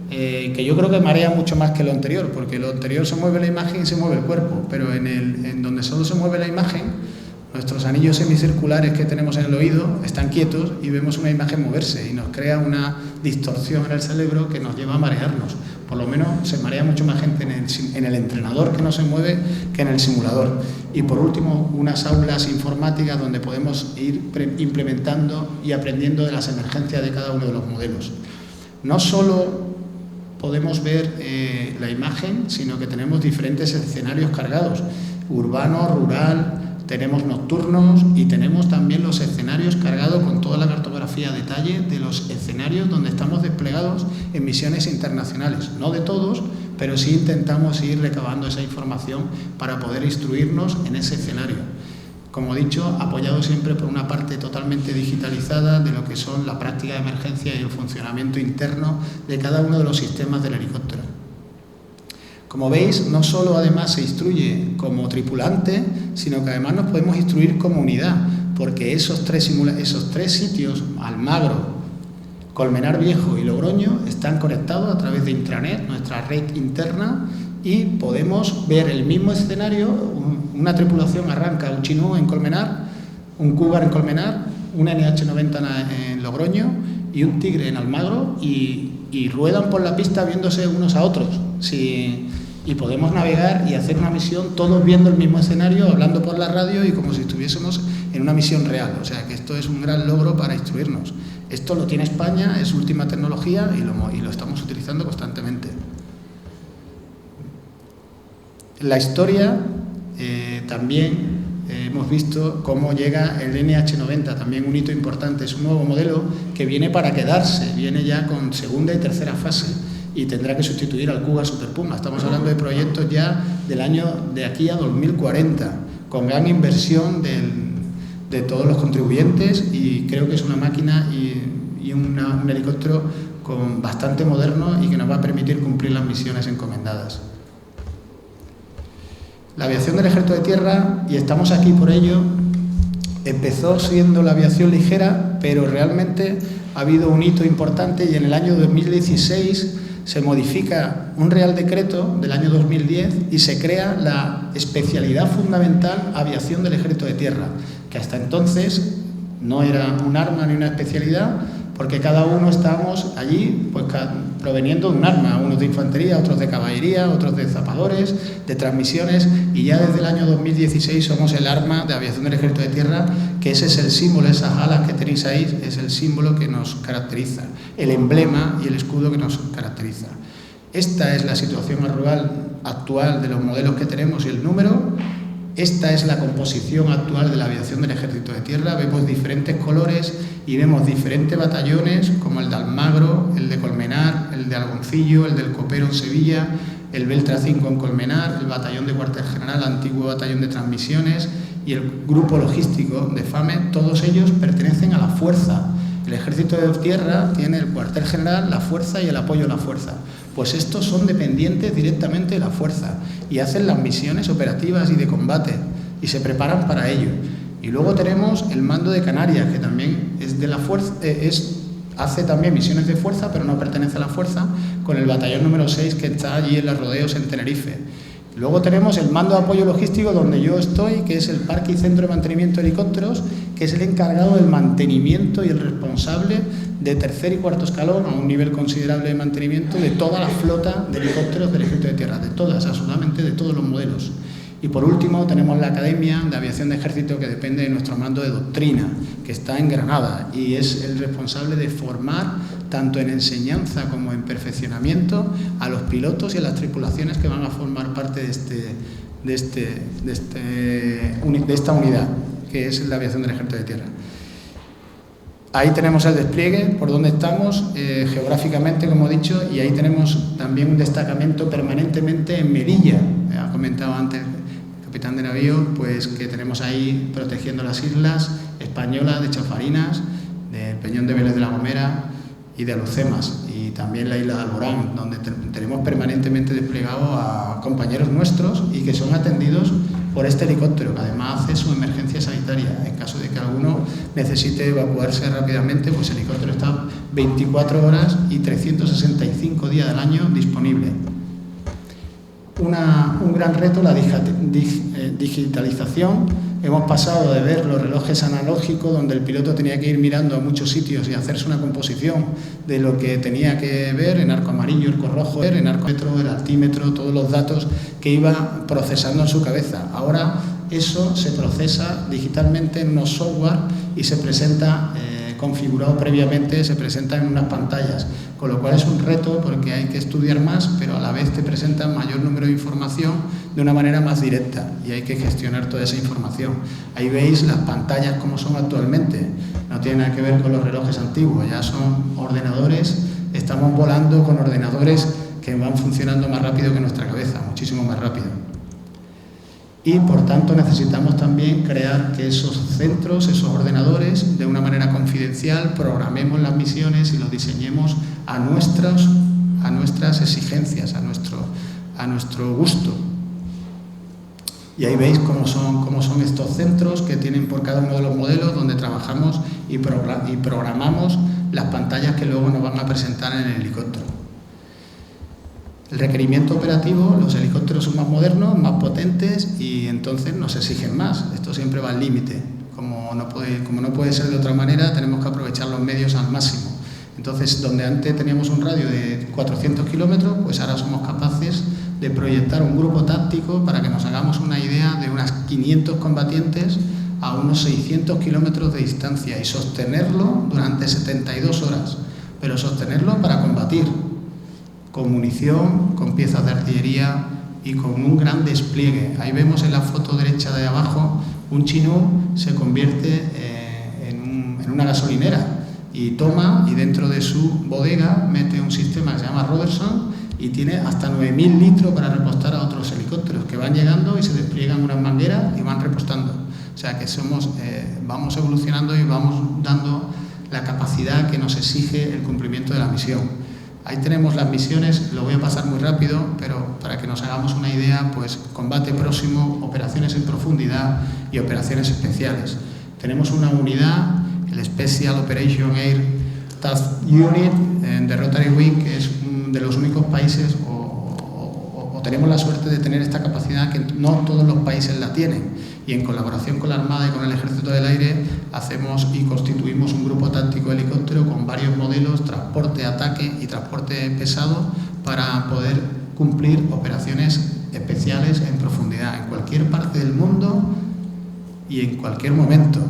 Speaker 2: que yo creo que marea mucho más que lo anterior, porque lo anterior se mueve la imagen y se mueve el cuerpo, pero en donde solo se mueve la imagen, nuestros anillos semicirculares que tenemos en el oído están quietos y vemos una imagen moverse y nos crea una distorsión en el cerebro que nos lleva a marearnos. Por lo menos se marea mucho más gente en el entrenador que no se mueve que en el simulador. Y por último, unas aulas informáticas donde podemos ir implementando y aprendiendo de las emergencias de cada uno de los modelos. No solo podemos ver la imagen, sino que tenemos diferentes escenarios cargados, urbano, rural, tenemos nocturnos y tenemos también los escenarios cargados con toda la cartografía a detalle de los escenarios donde estamos desplegados en misiones internacionales. No de todos, pero sí intentamos ir recabando esa información para poder instruirnos en ese escenario. Como he dicho, apoyado siempre por una parte totalmente digitalizada de lo que son la práctica de emergencia y el funcionamiento interno de cada uno de los sistemas del helicóptero. Como veis, no solo además se instruye como tripulante, sino que además nos podemos instruir como unidad, porque esos tres sitios, Almagro, Colmenar Viejo y Logroño, están conectados a través de intranet, nuestra red interna, y podemos ver el mismo escenario. Una tripulación arranca un Chinú en Colmenar, un Cúbar en Colmenar, un NH90 en Logroño y un Tigre en Almagro, y ruedan por la pista viéndose unos a otros. Y podemos navegar y hacer una misión todos viendo el mismo escenario, hablando por la radio y como si estuviésemos en una misión real. O sea que esto es un gran logro para instruirnos. Esto lo tiene España, es última tecnología y lo estamos utilizando constantemente. En la historia también hemos visto cómo llega el NH90, también un hito importante. Es un nuevo modelo que viene para quedarse, viene ya con segunda y tercera fase y tendrá que sustituir al Cougar Super Puma. Estamos hablando de proyectos ya del año de aquí a 2040, con gran inversión de todos los contribuyentes, y creo que es una máquina y un helicóptero bastante moderno y que nos va a permitir cumplir las misiones encomendadas. La aviación del Ejército de Tierra, y estamos aquí por ello, empezó siendo la aviación ligera, pero realmente ha habido un hito importante, y en el año 2016 se modifica un Real Decreto del año 2010 y se crea la especialidad fundamental aviación del Ejército de Tierra, que hasta entonces no era un arma ni una especialidad, porque cada uno estábamos allí pues proveniendo de un arma, unos de infantería, otros de caballería, otros de zapadores, de transmisiones, y ya desde el año 2016 somos el arma de aviación del Ejército de Tierra, que ese es el símbolo, esas alas que tenéis ahí, es el símbolo que nos caracteriza, el emblema y el escudo que nos caracteriza. Esta es la situación actual de los modelos que tenemos y el número. Esta es la composición actual de la aviación del Ejército de Tierra. Vemos diferentes colores y vemos diferentes batallones, como el de Almagro, el de Colmenar, el de Algoncillo, el del Copero en Sevilla, el Beltra 5 en Colmenar, el batallón de cuartel general, antiguo batallón de transmisiones, y el grupo logístico de FAME. Todos ellos pertenecen a la fuerza. El Ejército de Tierra tiene el cuartel general, la fuerza y el apoyo a la fuerza. Pues estos son dependientes directamente de la fuerza y hacen las misiones operativas y de combate y se preparan para ello. Y luego tenemos el mando de Canarias, que también es de la fuerza, hace también misiones de fuerza, pero no pertenece a la fuerza, con el batallón número 6 que está allí en los rodeos en Tenerife. Luego tenemos el mando de apoyo logístico donde yo estoy, que es el Parque y Centro de Mantenimiento de Helicópteros, que es el encargado del mantenimiento y el responsable de tercer y cuarto escalón, a un nivel considerable de mantenimiento, de toda la flota de helicópteros del Ejército de Tierra, de todas, absolutamente de todos los modelos. Y por último tenemos la Academia de Aviación de Ejército, que depende de nuestro mando de doctrina, que está en Granada y es el responsable de formar tanto en enseñanza como en perfeccionamiento a los pilotos y a las tripulaciones que van a formar parte de esta unidad, que es la aviación del Ejército de Tierra. Ahí tenemos el despliegue, por donde estamos, geográficamente, como he dicho, y ahí tenemos también un destacamento permanentemente en Melilla. Ha comentado antes el capitán de navío, pues que tenemos ahí protegiendo las islas españolas de Chafarinas, del Peñón de Vélez de la Gomera y de Alucemas, y también la isla de Alborán, donde tenemos permanentemente desplegados a compañeros nuestros y que son atendidos por este helicóptero, que además hace su emergencia sanitaria. En caso de que alguno necesite evacuarse rápidamente, pues el helicóptero está 24 horas y 365 días del año disponible. Un gran reto, la digitalización. Hemos pasado de ver los relojes analógicos, donde el piloto tenía que ir mirando a muchos sitios y hacerse una composición de lo que tenía que ver, en arco amarillo, arco rojo, en arcómetro, el altímetro, todos los datos que iba procesando en su cabeza. Ahora eso se procesa digitalmente en unos software y se presenta configurado previamente, se presenta en unas pantallas, con lo cual es un reto porque hay que estudiar más, pero a la vez te presenta mayor número de información de una manera más directa y hay que gestionar toda esa información. Ahí veis las pantallas como son actualmente, no tiene nada que ver con los relojes antiguos, ya son ordenadores, estamos volando con ordenadores que van funcionando más rápido que nuestra cabeza, muchísimo más rápido. Y por tanto necesitamos también crear que esos centros, esos ordenadores, de una manera confidencial, programemos las misiones y los diseñemos a nuestras exigencias, a nuestro gusto. Y ahí veis cómo son estos centros que tienen por cada uno de los modelos, donde trabajamos y programamos las pantallas que luego nos van a presentar en el helicóptero. El requerimiento operativo, los helicópteros son más modernos, más potentes y entonces nos exigen más. Esto siempre va al límite. Como no puede ser de otra manera, tenemos que aprovechar los medios al máximo. Entonces, donde antes teníamos un radio de 400 kilómetros, pues ahora somos capaces de proyectar un grupo táctico para que nos hagamos una idea de unas 500 combatientes a unos 600 kilómetros de distancia y sostenerlo durante 72 horas, pero sostenerlo para combatir, con munición, con piezas de artillería y con un gran despliegue. Ahí vemos en la foto derecha de abajo, un Chinook se convierte en una gasolinera y toma, y dentro de su bodega mete un sistema que se llama Robertson y tiene hasta 9.000 litros para repostar a otros helicópteros que van llegando y se despliegan unas mangueras y van repostando. O sea que vamos evolucionando y vamos dando la capacidad que nos exige el cumplimiento de la misión. Ahí tenemos las misiones, lo voy a pasar muy rápido, pero para que nos hagamos una idea, pues combate próximo, operaciones en profundidad y operaciones especiales. Tenemos una unidad, el Special Operation Air Task Unit de Rotary Wing, que es de los únicos países, o tenemos la suerte de tener esta capacidad que no todos los países la tienen. Y en colaboración con la Armada y con el Ejército del Aire hacemos y constituimos un grupo táctico de helicóptero con varios modelos, transporte, ataque y transporte pesado, para poder cumplir operaciones especiales en profundidad, en cualquier parte del mundo y en cualquier momento.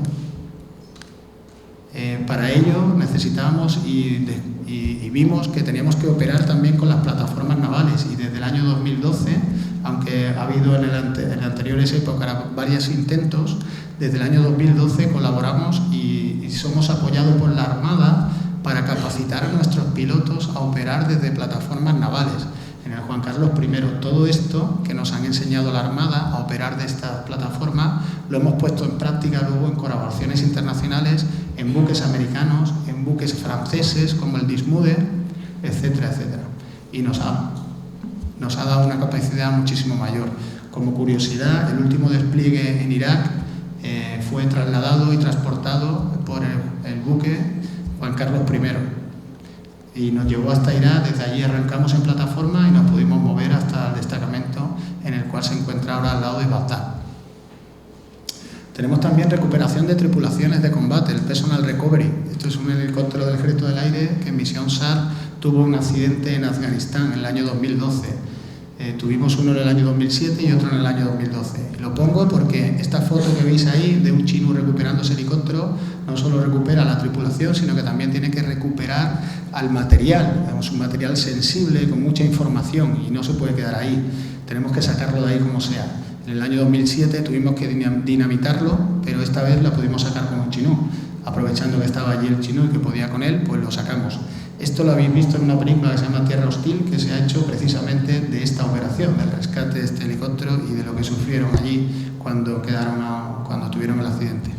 Speaker 2: Para ello necesitábamos y vimos que teníamos que operar también con las plataformas navales, y desde el año 2012, aunque ha habido en anteriores épocas varios intentos, desde el año 2012 colaboramos y somos apoyados por la Armada para capacitar a nuestros pilotos a operar desde plataformas navales. En el Juan Carlos I, todo esto que nos han enseñado la Armada a operar de estas plataformas lo hemos puesto en práctica luego en colaboraciones internacionales, en buques americanos, en buques franceses como el Dismude, etcétera, etcétera. Y nos ha dado una capacidad muchísimo mayor. Como curiosidad, el último despliegue en Irak fue trasladado y transportado por el buque Juan Carlos I. Y nos llevó hasta Irak, desde allí arrancamos en plataforma y nos pudimos mover hasta el destacamento en el cual cual se encuentra ahora al lado de Bagdad. Tenemos también recuperación de tripulaciones de combate, el Personal Recovery. Esto es un helicóptero del Ejército del Aire que en misión SAR tuvo un accidente en Afganistán en el año 2012. Tuvimos uno en el año 2007 y otro en el año 2012. Y lo pongo porque esta foto que veis ahí de un chino recuperando ese helicóptero no solo recupera a la tripulación, sino que también tiene que recuperar al material. Es un material sensible con mucha información y no se puede quedar ahí. Tenemos que sacarlo de ahí como sea. En el año 2007 tuvimos que dinamitarlo, pero esta vez lo pudimos sacar con un chinú. Aprovechando que estaba allí el chinú y que podía con él, pues lo sacamos. Esto lo habéis visto en una película que se llama Tierra Hostil, que se ha hecho precisamente de esta operación, del rescate de este helicóptero y de lo que sufrieron allí cuando tuvieron el accidente.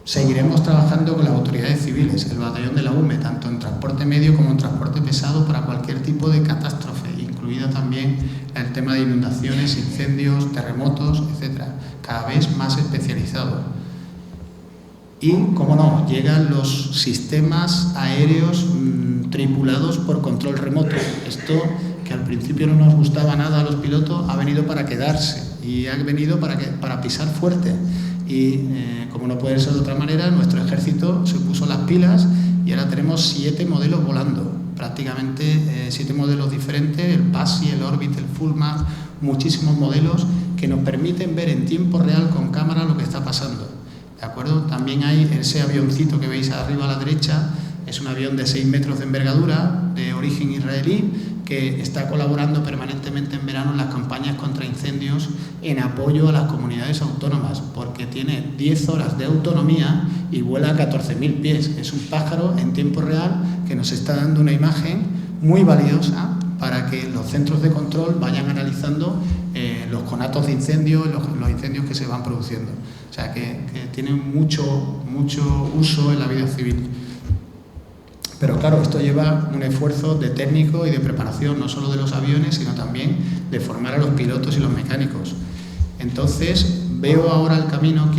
Speaker 2: Seguiremos trabajando con las autoridades civiles, el batallón de la UME, tanto en transporte medio como en transporte pesado para cualquier tipo de catástrofe, incluida también el tema de inundaciones, incendios, terremotos, etc. Cada vez más especializado. Y, como no, llegan los sistemas aéreos tripulados por control remoto. Esto, que al principio no nos gustaba nada a los pilotos, ha venido para quedarse y ha venido para pisar fuerte. Y, como no puede ser de otra manera, nuestro ejército se puso las pilas y ahora tenemos 7 modelos volando. Prácticamente 7 modelos diferentes, el PASI, el Orbit, el Fullmach, muchísimos modelos que nos permiten ver en tiempo real con cámara lo que está pasando. ¿De acuerdo? También hay ese avioncito que veis arriba a la derecha, es un avión de 6 metros de envergadura, de origen israelí, que está colaborando permanentemente en verano en las campañas contra incendios en apoyo a las comunidades autónomas, porque tiene 10 horas de autonomía y vuela a 14.000 pies. Es un pájaro en tiempo real que nos está dando una imagen muy valiosa para que los centros de control vayan analizando los conatos de incendio, los incendios que se van produciendo. O sea, que tienen mucho uso en la vida civil. Pero claro, esto lleva un esfuerzo de técnico y de preparación, no solo de los aviones, sino también de formar a los pilotos y los mecánicos. Entonces, veo ahora el camino,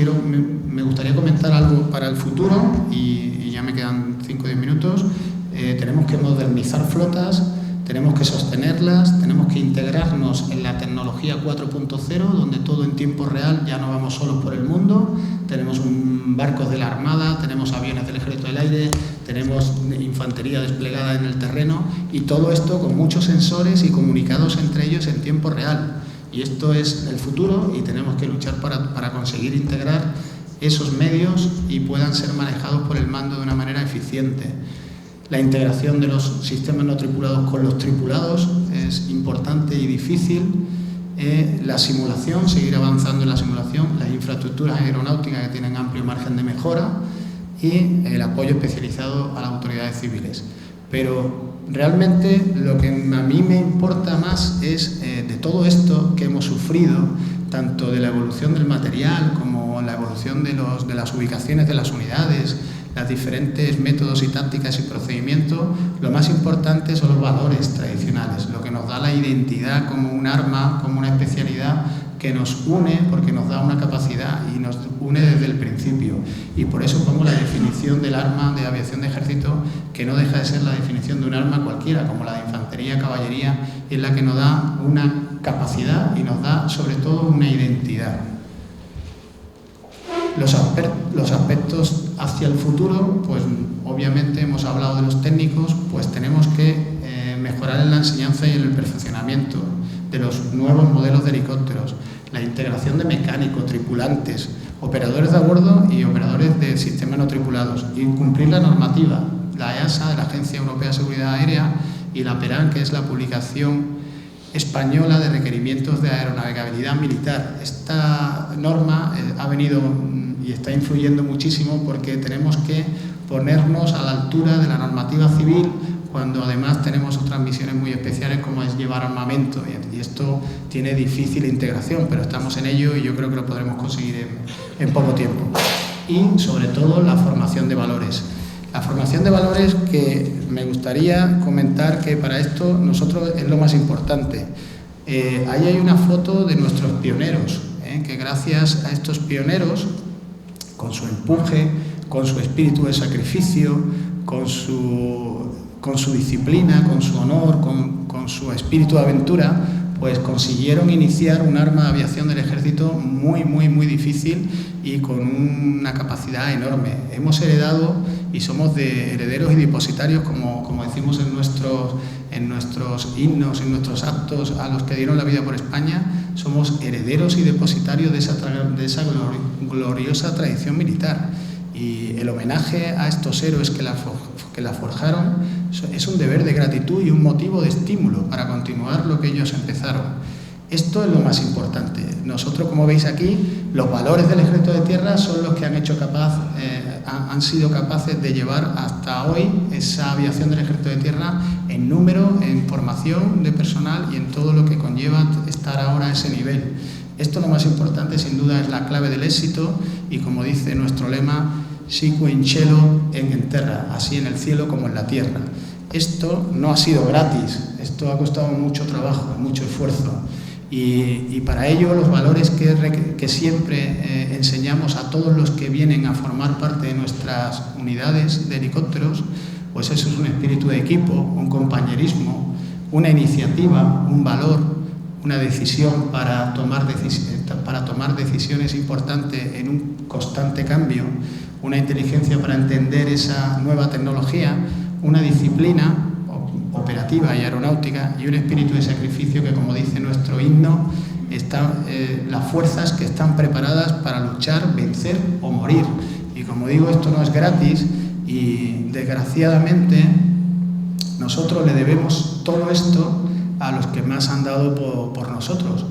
Speaker 2: me gustaría comentar algo para el futuro y ya me quedan 5 o 10 minutos. Tenemos que modernizar flotas, tenemos que sostenerlas, tenemos que integrarnos en la tecnología 4.0, donde todo en tiempo real, ya no vamos solos por el mundo, tenemos barcos de la Armada, tenemos aviones del Ejército del Aire, tenemos infantería desplegada en el terreno y todo esto con muchos sensores y comunicados entre ellos en tiempo real. Y esto es el futuro y tenemos que luchar para conseguir integrar esos medios y puedan ser manejados por el mando de una manera eficiente. La integración de los sistemas no tripulados con los tripulados es importante y difícil. La simulación, seguir avanzando en la simulación, las infraestructuras aeronáuticas que tienen amplio margen de mejora y el apoyo especializado a las autoridades civiles. Pero realmente lo que a mí me importa más es de todo esto que hemos sufrido, tanto de la evolución del material como la evolución de las ubicaciones de las unidades, los diferentes métodos y tácticas y procedimientos, lo más importante son los valores tradicionales, lo que nos da la identidad como un arma, como una especialidad que nos une, porque nos da una capacidad y nos une desde el principio. Y por eso pongo la definición del arma de aviación de ejército, que no deja de ser la definición de un arma cualquiera, como la de infantería, caballería, es la que nos da una capacidad y nos da sobre todo una identidad. Los aspectos hacia el futuro, pues obviamente hemos hablado de los técnicos, pues tenemos que mejorar en la enseñanza y en el perfeccionamiento de los nuevos modelos de helicópteros, la integración de mecánicos, tripulantes, operadores de a bordo y operadores de sistemas no tripulados, y cumplir la normativa, la EASA, de la Agencia Europea de Seguridad Aérea, y la PERAN, que es la publicación española de requerimientos de aeronavegabilidad militar. Esta norma ha venido y está influyendo muchísimo porque tenemos que ponernos a la altura de la normativa civil, cuando además tenemos otras misiones muy especiales como es llevar armamento, y esto tiene difícil integración, pero estamos en ello y yo creo que lo podremos conseguir en poco tiempo. Y sobre todo la formación de valores. La formación de valores, que me gustaría comentar que para esto nosotros es lo más importante. Ahí hay una foto de nuestros pioneros, que gracias a estos pioneros, con su empuje, con su espíritu de sacrificio, con su disciplina, con su honor, con su espíritu de aventura, pues consiguieron iniciar un arma de aviación del ejército muy difícil y con una capacidad enorme. Hemos heredado y somos de herederos y depositarios, como decimos en nuestros himnos, en nuestros actos a los que dieron la vida por España, somos herederos y depositarios de esa gloriosa tradición militar. Y el homenaje a estos héroes que la forjaron es un deber de gratitud y un motivo de estímulo para continuar lo que ellos empezaron. Esto es lo más importante. Nosotros, como veis aquí, los valores del Ejército de Tierra son los que han sido capaces de llevar hasta hoy esa aviación del Ejército de Tierra en número, en formación de personal y en todo lo que conlleva estar ahora a ese nivel. Esto, lo más importante, sin duda, es la clave del éxito y, como dice nuestro lema, sicu in cielo en terra, así en el cielo como en la tierra. Esto no ha sido gratis, esto ha costado mucho trabajo, mucho esfuerzo. Y para ello los valores que siempre enseñamos a todos los que vienen a formar parte de nuestras unidades de helicópteros, pues eso es un espíritu de equipo, un compañerismo, una iniciativa, un valor, una decisión para tomar decisiones importantes en un constante cambio, una inteligencia para entender esa nueva tecnología, una disciplina operativa y aeronáutica y un espíritu de sacrificio que, como dice nuestro himno, las fuerzas que están preparadas para luchar, vencer o morir. Y como digo, esto no es gratis y, desgraciadamente, nosotros le debemos todo esto a los que más han dado por nosotros.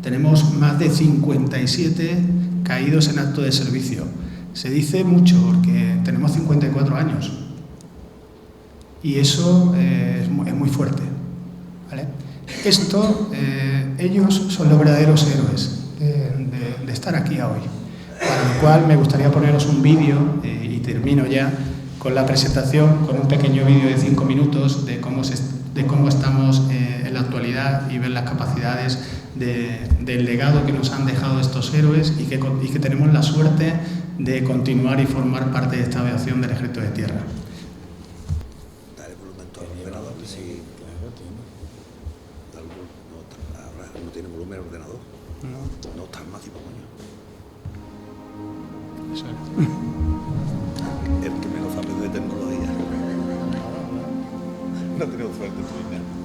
Speaker 2: Tenemos más de 57 caídos en acto de servicio. Se dice mucho porque tenemos 54 años y eso es muy fuerte, ¿vale? Ellos son los verdaderos héroes de estar aquí hoy, para lo cual me gustaría poneros un vídeo y termino ya con la presentación, con un pequeño vídeo de 5 minutos de cómo estamos en la actualidad y ver las capacidades del legado que nos han dejado estos héroes y que tenemos la suerte de continuar y formar parte de esta aviación del Ejército de Tierra.
Speaker 1: Dale volumen todo al ordenador, sí. ¿No tiene volumen el ordenador? No está al máximo, coño.
Speaker 2: Eso es.
Speaker 1: El que menos sabe de tecnología. No tenemos suerte tú, ¿no?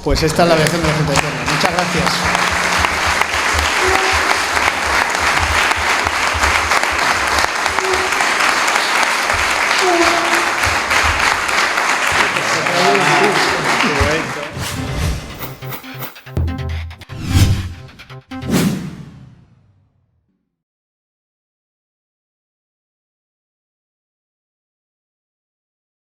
Speaker 2: Pues esta es la aviación del Ejército de Tierra. Muchas gracias.